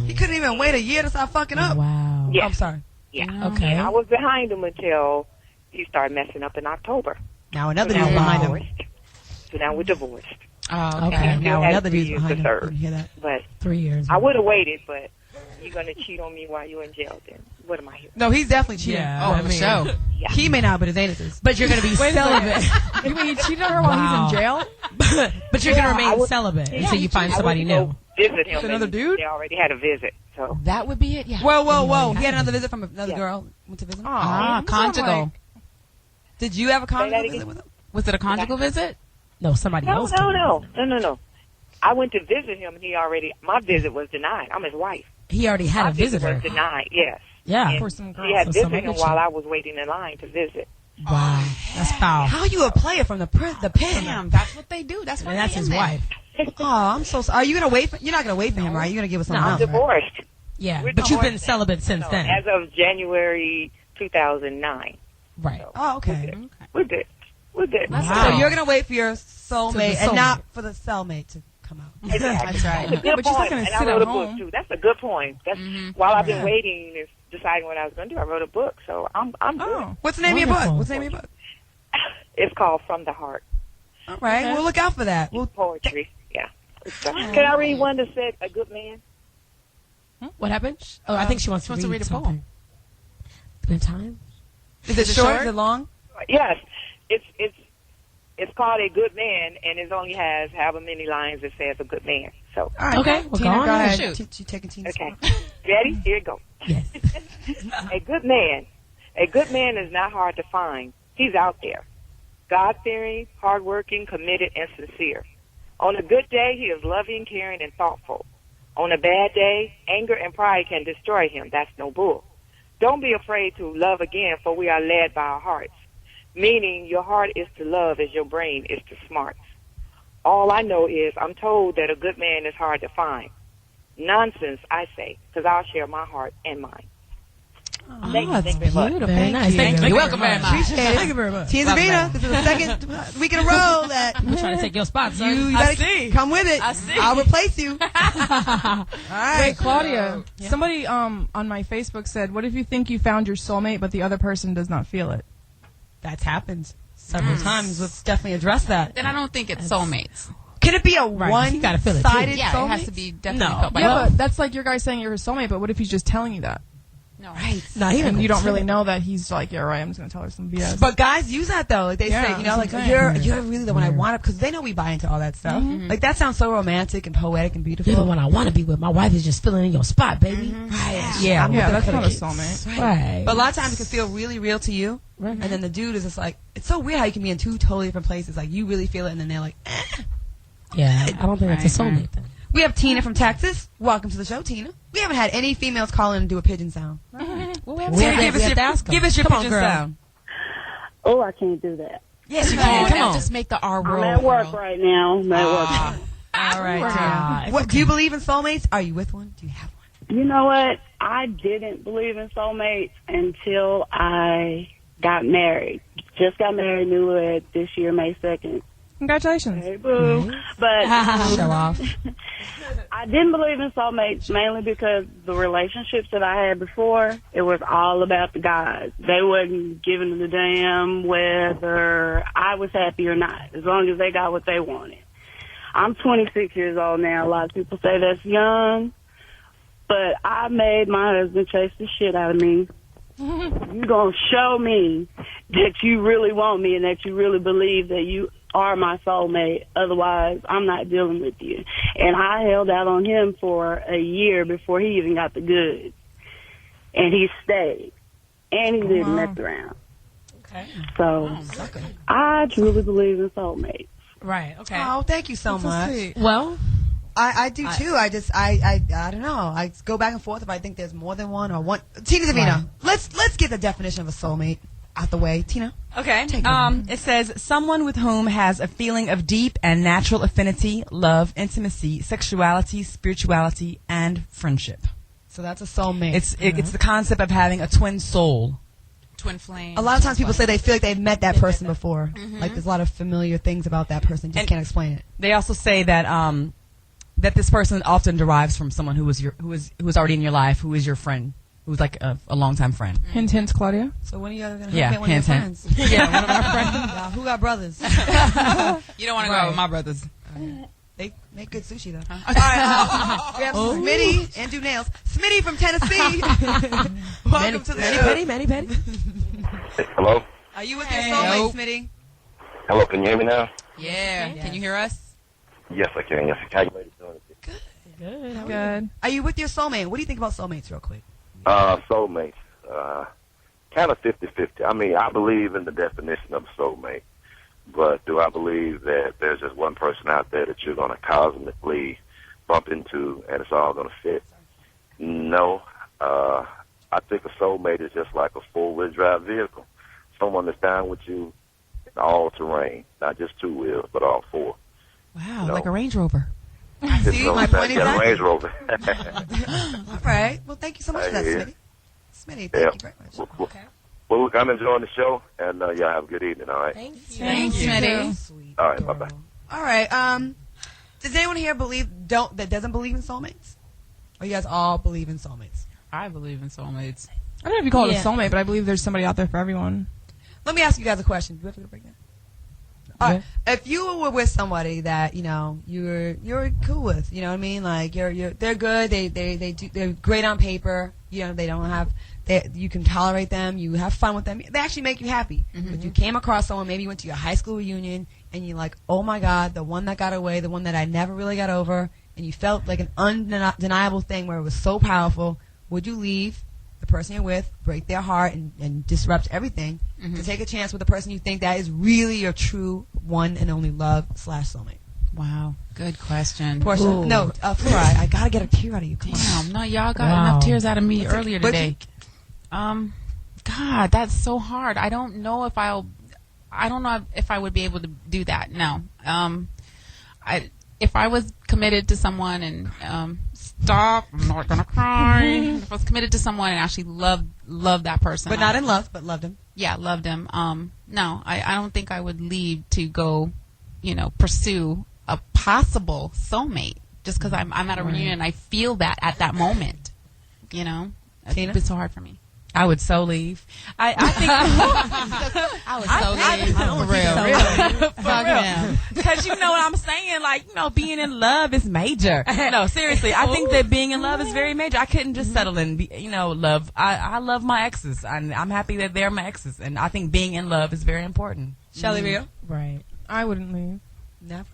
He couldn't even wait a year to start fucking up. Wow. Yes. I'm sorry. Yeah. Okay. And I was behind him until he started messing up in October. Now another So dude's now behind we're him. divorced. So now we're divorced. Oh, Okay. Still Now has another 3 dude's years behind to him. serve. You hear that? But 3 years. I would have waited, but you're going to cheat on me while you're in jail, then what am I here? No, he's definitely cheating. Yeah. Oh, I for mean- sure. Yeah. He may not, but his anus is. But you're going to be celibate. You mean he cheated on her while he's in jail? But you're going to I remain would- celibate Yeah, until you find I somebody went to new. go visit him. Another and dude? They already had a visit, so. That would be it. Yeah. Whoa, whoa, whoa. He had another visit from another Yeah. girl. Went to visit him. Ah, conjugal. Did you have a conjugal again? visit with him? Was it a conjugal visit? No, somebody No, else. no. I went to visit him, and my visit was denied. I'm his wife. He already had My a visit visitor. was denied, yes. Yeah. And For some he girls. had So visited somebody him could while cheat. I was waiting in line to visit. Wow. That's foul. How you a player from the pen? Damn, that's what they do. That's why And that's they his in there. wife. Oh, I'm so sorry. Are you gonna wait? You're not gonna wait for him, right? You're gonna give us something I'm else. Right? divorced. Yeah. We're But you've been divorced celibate since So, then. as of January 2009. Right. Oh, okay. We're good. We're good. Wow. So you're gonna wait for your soulmate soulmate. and not for the cellmate to come out. Exactly. That's right. That's a good But you're not point. gonna And I sit wrote at a book home. too. That's a good point. That's while I've been waiting and deciding what I was going to do. I wrote a book, so I'm good. Oh. What's the name of your book? Wonderful. What's the name of your book? It's called From the Heart. All right, we'll look out for that. We'll Poetry. Yeah. Can I read one that said a good man? What happened? Oh, I think she wants to read a something. poem. Do we have time? Is it short? Is it long? Yes. It's called A Good Man, and it only has however many lines it says a good man. show. All right. Okay, well, Tina, go on go ahead. ahead. Shoot. You taking Tina's Okay. spot. Ready? Here you go. Yes. A good man is not hard to find. He's out there. God-fearing, hardworking, committed, and sincere. On a good day, he is loving, caring, and thoughtful. On a bad day, anger and pride can destroy him. That's no bull. Don't be afraid to love again, for we are led by our hearts. Meaning your heart is to love as your brain is to smarts. All I know is I'm told that a good man is hard to find. Nonsense, I say, because I'll share my heart and mind. Thank you very much. Very nice. Thank you. You're welcome very much. Appreciate it. Thank you very much. Tina Zavina, this is the second week in a row that We're trying to take your spot, son. you better come with it. I see. I'll replace you. All right. Wait, Claudia, somebody on my Facebook said, what if you think you found your soulmate, but the other person does not feel it? That's happened several times. Let's definitely address that. Then I don't think it's soulmates. Can it be a you gotta feel it, too. one-sided Yeah, soulmate? it has to be definitely No. felt by Yeah, both. but that's like your guy saying you're his soulmate, but what if he's just telling you that? No. Right. No, he And you don't really know. know that he's like, yeah, right, I'm just going to tell her some BS. But guys use that though. Like they Yeah, say, you know, like that's what I'm saying. you're really the one I want, because they know we buy into all that stuff. Like that sounds so romantic and poetic and beautiful. You're the one I want to be with. My wife is just filling in your spot, baby. Right. Yeah, I'm yeah, with that's the not a kids. soulmate. Right. But a lot of times it can feel really real to you, and then the dude is just like, it's so weird how you can be in two totally different places. Like you really feel it, and then they're like, eh. Yeah, I don't think that's a soulmate then. We have Tina from Texas. Welcome to the show, Tina. We haven't had any females call in and do a pigeon sound. Well, Give us your Come on, pigeon girl. sound. Oh, I can't do that. Yes, you can. Come on. Just make the R roll. I'm at work girl. right now. I'm at work. All right, Ah, Tina. What do you believe in soulmates? Are you with one? Do you have one? You know what? I didn't believe in soulmates until I got married. Just got married newlywed this year, May 2nd. Congratulations. Hey, boo. But Show off. I didn't believe in soulmates mainly because the relationships that I had before, it was all about the guys. They wasn't giving a damn whether I was happy or not, as long as they got what they wanted. I'm 26 years old now. A lot of people say that's young, but I made my husband chase the shit out of me. You gonna show me that you really want me and that you really believe that you are my soulmate. Otherwise, I'm not dealing with you. And I held out on him for a year before he even got the goods. And he stayed. And he didn't mess around. Okay. So, I truly believe in soulmates. Right. Okay. Oh, thank you so much. Well, I do too. I don't know. I go back and forth if I think there's more than one or one. Tina Zavina, let's get the definition of a soulmate out the way. Tina. Okay. It says someone with whom has a feeling of deep and natural affinity, love, intimacy, sexuality, spirituality, and friendship. So that's a soulmate. It's the concept of having a twin soul. Twin flame. A lot of times people say they feel like they've met that person before. Like there's a lot of familiar things about that person. Just can't explain it. They also say that that this person often derives from someone who was already in your life, who is your friend, who's like a longtime friend. Hint, hint, Claudia. So when are you guys gonna Yeah, get one of your hint, friends? Yeah, one of our friends. Who got brothers? You don't want to go out with my brothers. They make good sushi though. All right, we have Smitty and do nails. Smitty from Tennessee. Welcome to the show. Manny Petty. Hello? Are you with your soulmate, Smitty? Hello, can you hear me now? Yeah. Can you hear us? Yes, I can. Yes, how you ladies doing? Good. Good. Are you with your soulmate? What do you think about soulmates, real quick? Soulmates. Kind of 50-50. I mean, I believe in the definition of a soulmate, but do I believe that there's just one person out there that you're going to cosmically bump into and it's all going to fit? No. I think a soulmate is just like a four-wheel drive vehicle. Someone that's down with you in all terrain, not just two wheels, but all four. Wow, like a Range Rover. I see. My point Yeah, exactly. Range Rover. All right. Well, thank you so much for that, Smitty. Smitty, thank you very much. Well, look, I'm enjoying the show, and y'all have a good evening, all right? Thanks, Smitty. Sweet all right, girl. bye-bye. All right. Does anyone here that doesn't believe in soulmates? Or you guys all believe in soulmates? I believe in soulmates. I don't know if you call it a soulmate, but I believe there's somebody out there for everyone. Let me ask you guys a question. Do we have to break that? All right. If you were with somebody that you're cool with, you know what I mean? Like they're good. They're great on paper. You know, they don't have. You can tolerate them. You have fun with them. They actually make you happy. But you came across someone. Maybe you went to your high school reunion and you're like, oh my God, the one that got away, the one that I never really got over, and you felt like an undeniable thing where it was so powerful, would you leave the person you're with, break their heart, and disrupt everything to take a chance with the person you think that is really your true one and only love / soulmate? Wow, good question. Portia, no, Fluoride, I gotta get a tear out of you. Come on. No, y'all got enough tears out of me earlier today. God, that's so hard. I don't know if I would be able to do that. No. If I was committed to someone and stop, I'm not gonna cry. If I was committed to someone and actually loved that person, but not in love, but loved him. Yeah, loved him. No, I don't think I would leave to go, pursue a possible soulmate just because I'm at a reunion and I feel that at that moment. Tina? It's so hard for me. I would so leave. I think I would so leave. For real. Because you know what I'm saying? Like, being in love is major. No, seriously. I think that being in love is very major. I couldn't just settle in, love. I love my exes. I'm happy that they're my exes. And I think being in love is very important. Shelly Rio? Right. I wouldn't leave. Never?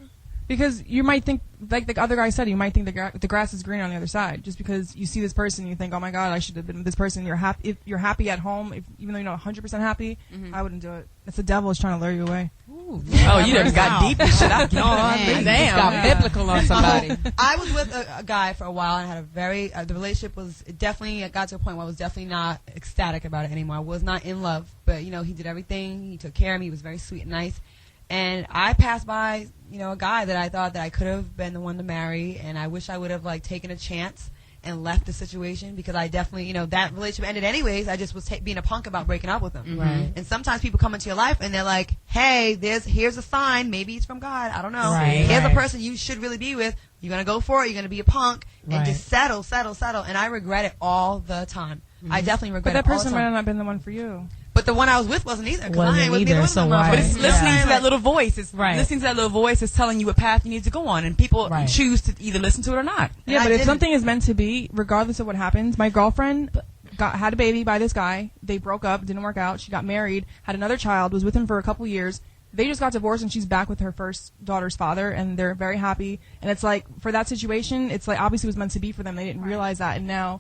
Because you might think, like the other guy said, you might think the grass is greener on the other side. Just because you see this person, you think, oh my God, I should have been with this person. You're happy. If you're happy at home, even though you're not 100% happy, I wouldn't do it. It's the devil is trying to lure you away. Ooh, oh, you done got deep and shit. Damn. Got biblical on somebody. I was with a guy for a while and had a very, the relationship was definitely, got to a point where I was definitely not ecstatic about it anymore. I was not in love, but, he did everything. He took care of me. He was very sweet and nice. And I passed by, a guy that I thought that I could have been the one to marry, and I wish I would have, taken a chance and left the situation because I definitely, that relationship ended anyways. I just was being a punk about breaking up with him. Right. And sometimes people come into your life and they're like, hey, here's a sign. Maybe it's from God. I don't know. Right. Here's a person you should really be with. You're going to go for it. You're going to be a punk and just settle. And I regret it all the time. I definitely regret it all the time. But that person might not have been the one for you. But the one I was with wasn't either. Wasn't either, so why? But it's listening to that little voice. It's listening to that little voice is telling you what path you need to go on, and people choose to either listen to it or not. Yeah, but if something is meant to be, regardless of what happens, my girlfriend had a baby by this guy. They broke up, didn't work out. She got married, had another child, was with him for a couple years. They just got divorced, and she's back with her first daughter's father, and they're very happy. And it's like, for that situation, it's like obviously it was meant to be for them. They didn't realize that, and now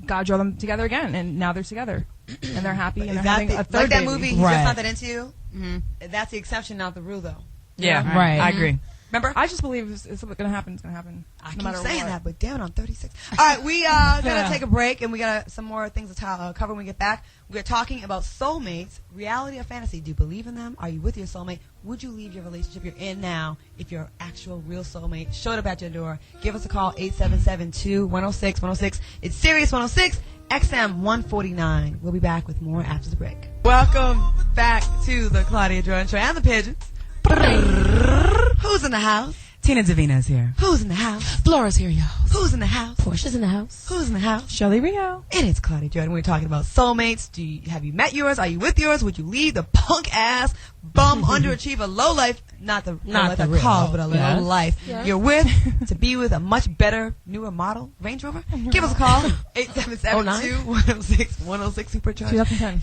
God drew them together again, and now they're together. And they're happy, and they're having a third that baby. movie, He's Just Not That Into You? That's the exception, not the rule, though. Yeah, right. I agree. Remember? I just believe it's going to happen. It's going to happen. I keep saying that, but damn it, I'm 36. All right, we gotta take a break, and we got some more things to cover when we get back. We're talking about soulmates, reality or fantasy. Do you believe in them? Are you with your soulmate? Would you leave your relationship you're in now if your actual real soulmate showed up at your door? Give us a call, 877-2-106-106. It's Sirius 106, XM 149. We'll be back with more after the break. Welcome back to the Claudia Jordan Show and the Pigeons. Who's in the house? Tina Davina is here. Who's in the house? Flora's here, y'all. Who's in the house? Portia's in the house. Who's in the house? Shelly Rio. And it's Claudia Jordan. We're talking about soulmates. Have you met yours? Are you with yours? Would you leave the punk ass, bum, underachiever, low life, not the real cause, but a low life you're with to be with a much better, newer model Range Rover? Give us a call. 877-2-106-106 Supercharge. 2010.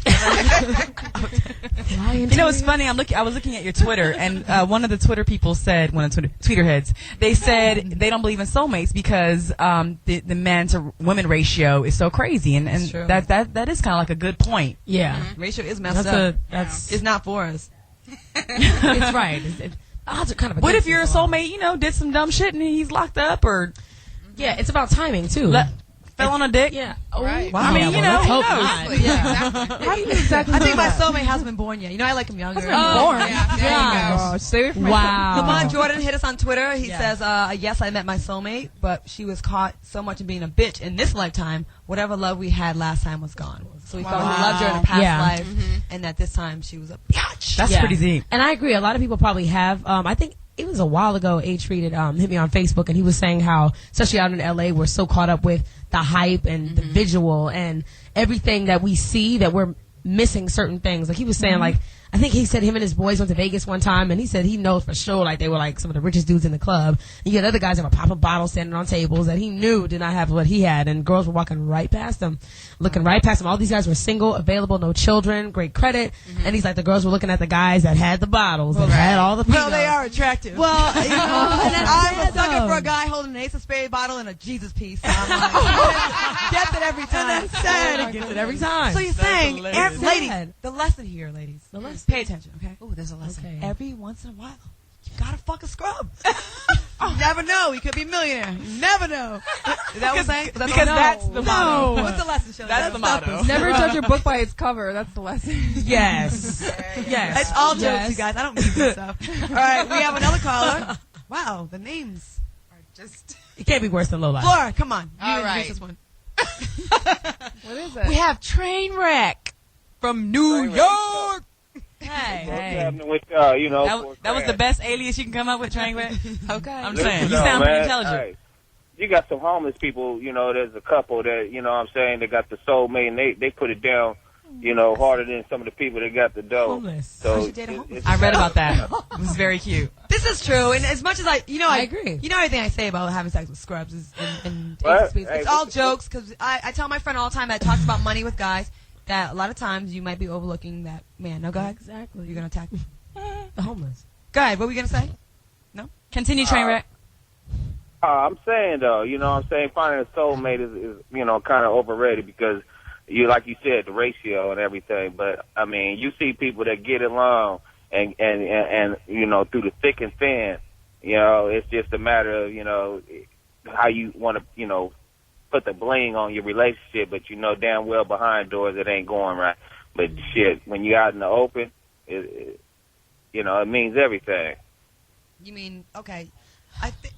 You know, it's funny. I was looking at your Twitter, and one of the Twitter people said, one of the Tweeter heads, they said they don't believe in soulmates because the man to women ratio is so crazy, and that is kind of like a good point. Yeah, ratio is messed up. It's not for us. It's right. Odds are kind of. What if your soulmate, did some dumb shit and he's locked up, or it's about timing too. Fell on a dick. Yeah. Right. Wow. I mean, let's hope not. Yeah. How do you exactly I think my soulmate hasn't been born yet. I like him younger. Born. Yeah. Stay away from my Wow. Lamont Jordan hit us on Twitter. He says, yes, I met my soulmate, but she was caught so much in being a bitch in this lifetime. Whatever love we had last time was gone. So we felt he loved her in a past life, and that this time she was a bitch. That's pretty deep. And I agree. A lot of people probably have. I think it was a while ago, H hit me on Facebook, and he was saying how, especially out in LA, we're so caught up with the hype and the visual and everything that we see that we're missing certain things. Like he was saying, like, I think he said him and his boys went to Vegas one time, and he said he knows for sure, like, they were, like, some of the richest dudes in the club. And you had other guys that were popping bottles, standing on tables that he knew did not have what he had, and girls were walking right past him, looking right past him. All these guys were single, available, no children, great credit, and he's like, the girls were looking at the guys that had the bottles, that had all the Well, they are attractive. Well, you know, and I'm a sucker for a guy holding an Ace of Spades bottle and a Jesus piece. So I'm like, gets it every time. And that's sad. It gets it every time. So you're saying, hilarious. ladies, the lesson here, ladies, The lesson. pay attention, okay? Ooh, there's a lesson. Okay. Every once in a while, you gotta fuck a scrub. You never know. He could be a millionaire. You never know. Is that what I'm saying? Because that's the motto. What's the lesson, Shelley? That's the motto. Never judge a book by its cover. That's the lesson. Yes. Yes. It's all jokes, you guys. I don't mean this stuff. All right, we have another caller. Wow, the names are just... It can't be worse than Lola. Flora, come on. You All introduce right. this one. What is it? We have Trainwreck from New York. Hey. What's happening with y'all? You know, That was the best alias you can come up with, Trainwreck. Okay. I'm Listen, saying. You though, sound pretty man, intelligent. hey, you got some homeless people, you know, there's a couple that, you know what I'm saying, they got the soulmate and they put it down, you know, harder than some of the people that got the dough. Homeless. So should date a homeless. I read about that. It was very cute. This is true, and as much as I agree. You know everything I say about having sex with scrubs is and What? it's Hey, all what- jokes because I tell my friend all the time that talks about money with guys that a lot of times you might be overlooking that man. No, go ahead. Exactly. You're gonna attack me. The homeless. Go ahead. What were we gonna say? No. Continue, Trainwreck. I'm saying though, you know what I'm saying, finding a soulmate is you know, kind of overrated because you, like you said, the ratio and everything. But I mean, you see people that get along and you know, through the thick and thin, you know, it's just a matter of, you know, how you want to, you know, put the bling on your relationship, but you know damn well behind doors it ain't going right. But shit, when you're out in the open, you know, it means everything. You mean okay? I think.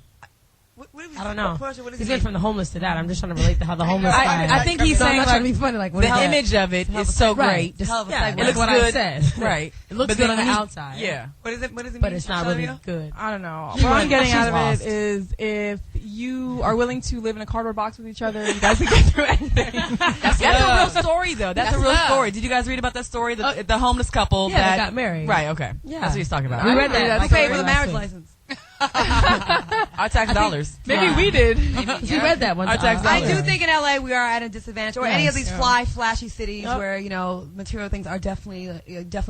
What I don't know. Portia, what does He's he went mean? from the homeless to that. I'm just trying to relate to how the homeless guy. I think he's So I'm saying not like trying to be funny. Like what the is that? image of it is so Right. great. Hell of a Yeah, segue. it looks what good. I said. Right. It looks But good then on the he- outside. Yeah. What is it? What does it mean? But it's not really Shelly? good. I don't know. She What I'm went- getting she's out of lost. it is if you are willing to live in a cardboard box with each other, you guys can get through anything. That's a real story, though. That's a real love. story. Did you guys read about that story? The homeless couple Yeah, that they got married. Right. Okay. Yeah. That's what he's talking about. We read that. Who paid for the marriage license? Our tax dollars. Maybe we did. We read that one Our time. tax I dollars. do think in LA we are at a disadvantage, or any of these Yes. fly, flashy cities Yep. where, you know, material things are definitely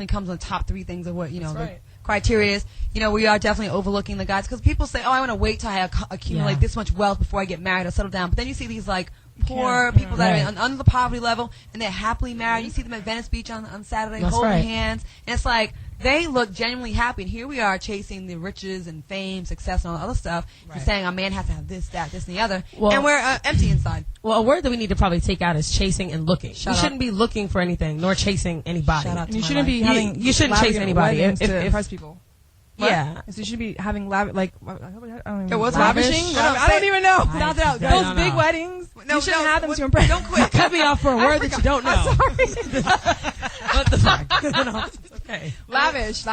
comes on the top three things of what, you know, That's the right. criteria is. You know, we are definitely overlooking the guys because people say, oh, I want to wait till I accumulate Yeah. this much wealth before I get married or settle down. But then you see these like poor can't, people that Right. are under the poverty level and they're happily married. You see them at Venice Beach on Saturday That's holding right. hands, and it's like they look genuinely happy. And here we are chasing the riches and fame, success, and all the other stuff, and saying a man has to have this, that, this, and the other, Well- and we're empty inside. Well, a word that we need to probably take out is chasing and looking. Shout You out. shouldn't be looking for anything nor chasing anybody. Shout out And you to my shouldn't be life. having. You shouldn't chase lavish anybody. weddings If- to if- impress people. Yeah. So you should be having I don't even. It was lavishing. lavish? I don't even know. I- Sound it out. I Those don't big know. weddings. No, you shouldn't no, have them what- to impress. Don't quit. Cut me off for a word that you don't know. I'm sorry. What the fuck? No, it's okay. Lavish.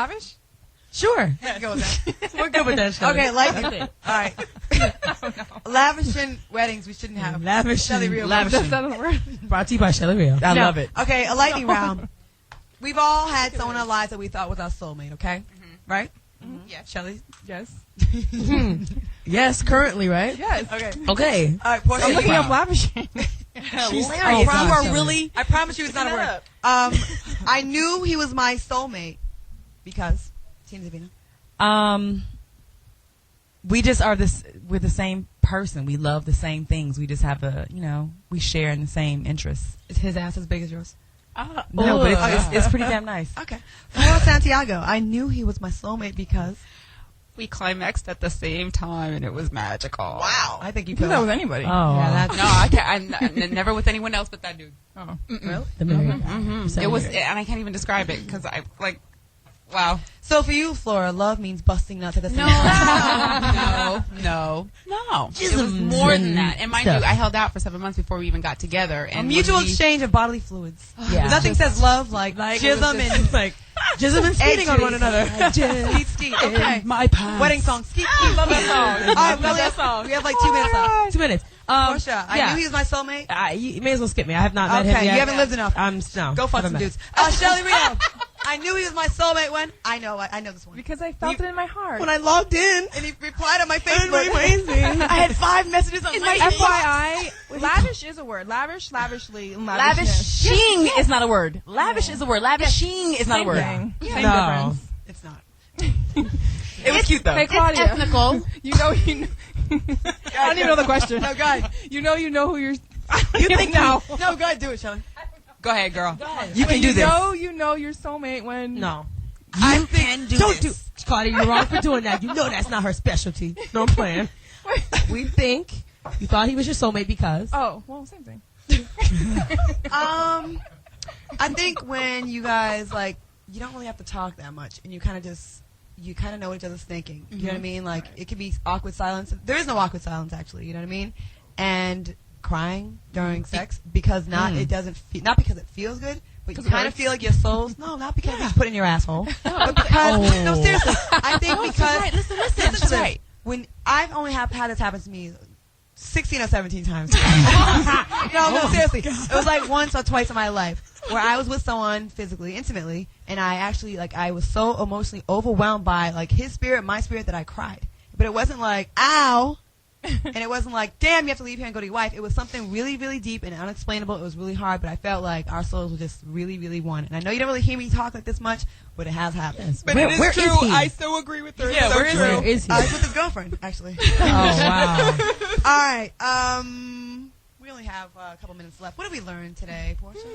Sure. Go with that. We're good with that shit. Okay, like That's it. all right. Lavishing weddings we shouldn't have. Lavishing. Shelly Real. Lavishing. Brought to you by Shelly Rio. I No. love it. Okay, a lightning round. We've all had someone in our lives that we thought was our soulmate. Okay, right? Yeah, Shelly. Yes. Yes, currently, right? Yes. Okay. Okay. All right, Portia. I'm looking up lavishing. Hilarious. I promise You are really. I promise you it's not a word. I knew he was my soulmate because Tina Davina. We just are we're the same person. We love the same things. We just have we share in the same interests. Is his ass as big as yours? No, but it's pretty damn nice. Okay. Flora Santiago. I knew he was my soulmate because. We climaxed at the same time, and it was magical. Wow. I think you Do could. that with anybody. Oh. Yeah, that's No, I can't. never with anyone else but that dude. Oh. really. The married. It was, and I can't even describe it because I like. Wow. So for you, Flora, love means busting nuts at the same No, time. no. It was Jisms more than and that. And mind stuff. you, I held out for 7 months before we even got together. A And mutual when we- exchange of bodily fluids. Yeah. Nothing says love like jism and like Just have been skating on one another. Skeet. Okay. My pants. Wedding song. Skeet. Love that song. All right, love that song. We have like 2 minutes left. 2 minutes. Portia, I knew he was my soulmate. You may as well skip me. I have not met him yet. Okay, you haven't lived enough. No. Go fuck some dudes. Shelly Rio. I knew he was my soulmate when I know this one. Because I felt it in my heart. When I logged in and he replied on my Facebook. Amazing. I had 5 messages on my FYI, lavish is a word. Lavish, lavishly, and lavishness. Lavishing is not a word. Lavish is a word. Lavishing is not a word. Same No. difference. It's not. It was cute though. Hey, Claudia. It's ethnical. You know. I don't even know the question. No, go ahead. You know who you're. You think now? No, go ahead. Do it, Shelly. Go ahead, girl. You can do this. You know your soulmate when. No. I can do Don't this. do. Claudia, you're wrong for doing that. You know that's not her specialty. No, I'm playing. We think you thought he was your soulmate because. Oh, well, same thing. I think when you guys like, you don't really have to talk that much, and you kind of know what each other's thinking. You know what I mean? Like, it could be awkward silence. There is no awkward silence, actually. You know what I mean? And crying during sex because not because it feels good, but you kind of feel like your soul's not because he's put in your asshole, but because no, seriously, I think because right. Listen, to this. right. When I've only had this happen to me 16 or 17 times. No, seriously, it was like once or twice in my life where I was with someone physically, intimately, and I actually I was so emotionally overwhelmed by like his spirit, my spirit, that I cried. But it wasn't like ow. And it wasn't like, damn, you have to leave here and go to your wife. It was something really, really deep and unexplainable. It was really hard, but I felt like our souls were just really, really one. And I know you don't really hear me talk like this much, but it has happened. Yes. But Where it is is true. he? I so agree with her. Yeah, so where is true. Where is he? He's with his girlfriend, actually. Oh, wow. All right. We only have a couple minutes left. What did we learn today, Portia?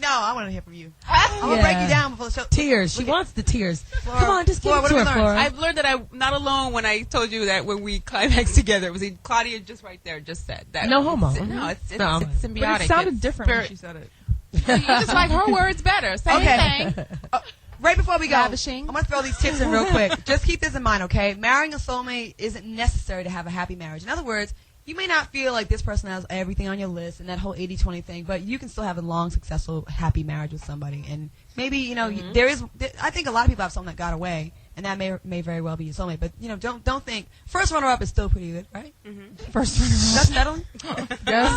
No, I want to hear from you. I'm going to break you down before the show. Tears. She wants the tears. Flora, Come on, just give Flora, it to what her, did we learn? Flora. I've learned that I'm not alone when I told you that when we climaxed together. It was Claudia just right there just said that. No homo. No, it's No. symbiotic. But it sounded It's different when spirit. she said it. You just like her words better. Same thing. Right before we go, Lavishing. I'm going to throw these tips in real quick. Just keep this in mind, okay? Marrying a soulmate isn't necessary to have a happy marriage. In other words, you may not feel like this person has everything on your list and that whole 80-20 thing, but you can still have a long, successful, happy marriage with somebody. And maybe, I think a lot of people have someone that got away, and that may very well be your soulmate. But, don't think, first runner-up is still pretty good, right? Mm-hmm. First runner-up. That's settling? Yes.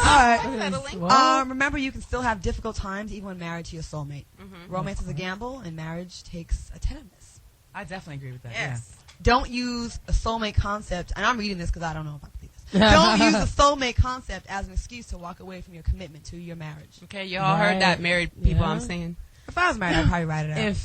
All right. Remember, you can still have difficult times even when married to your soulmate. Mm-hmm. Romance is a gamble, and marriage takes attentiveness. I definitely agree with that. Yes. Don't use a soulmate concept, and I'm reading this because I don't know if I believe this. Don't use the soulmate concept as an excuse to walk away from your commitment to your marriage. Okay, y'all heard that, married people. I'm saying. If I was married, I'd probably write it out.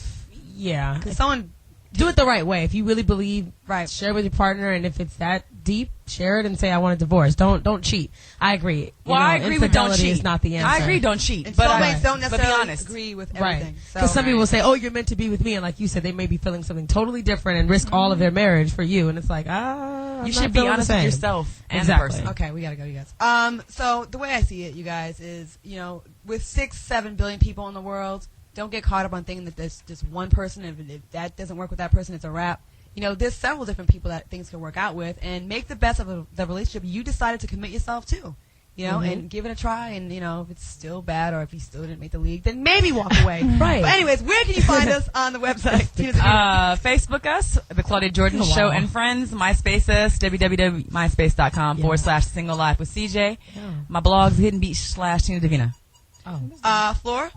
Because someone do it the right way. If you really believe, right, share with your partner, and if it's that deep, share it and say, I want a divorce. Don't cheat. I agree. Well, I agree with don't cheat. Is not the answer. I agree, don't cheat. And but soulmates don't necessarily be honest. agree with everything. Right. Because some people will say, oh, you're meant to be with me. And like you said, they may be feeling something totally different and risk all of their marriage for you. And it's like, you should be honest with yourself and the person. Okay, we got to go, you guys. So the way I see it, you guys, is, with 6-7 billion people in the world, don't get caught up on thinking that there's just one person. If that doesn't work with that person, it's a wrap. There's several different people that things can work out with, and make the best of the relationship you decided to commit yourself to. And give it a try, and, if it's still bad or if you still didn't make the league, then maybe walk away. Right. But anyways, where can you find us on the website? Facebook us, The Claudia Jordan Show and Friends. MySpace us, www.myspace.com/single life with CJ. My blog's Hidden Beach /Tina Davina. Flora?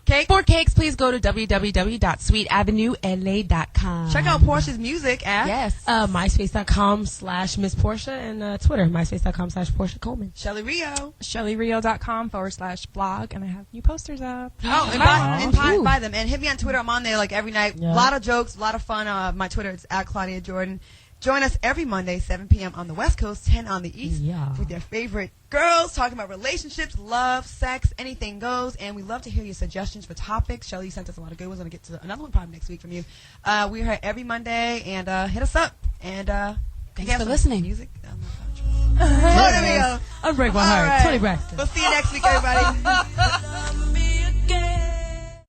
Cake? For cakes, please go to www.sweetavenuela.com. Check out Portia's music at myspace.com/Miss Portia and Twitter, myspace.com/Portia Coleman. Shelly Rio. ShellyRio.com/blog, and I have new posters up. Oh, and buy them. And hit me on Twitter. I'm on there like every night. A lot of jokes, a lot of fun. My Twitter is at Claudia Jordan. Join us every Monday, 7 p.m. on the West Coast, 10 on the East, with their favorite girls talking about relationships, love, sex, anything goes. And we love to hear your suggestions for topics. Shelly, you sent us a lot of good ones. I'm going to get to another one probably next week from you. We're here every Monday, and hit us up. And thanks for listening. Music. Unbreak my heart. Right. Tony Braxton. We'll see you next week, everybody.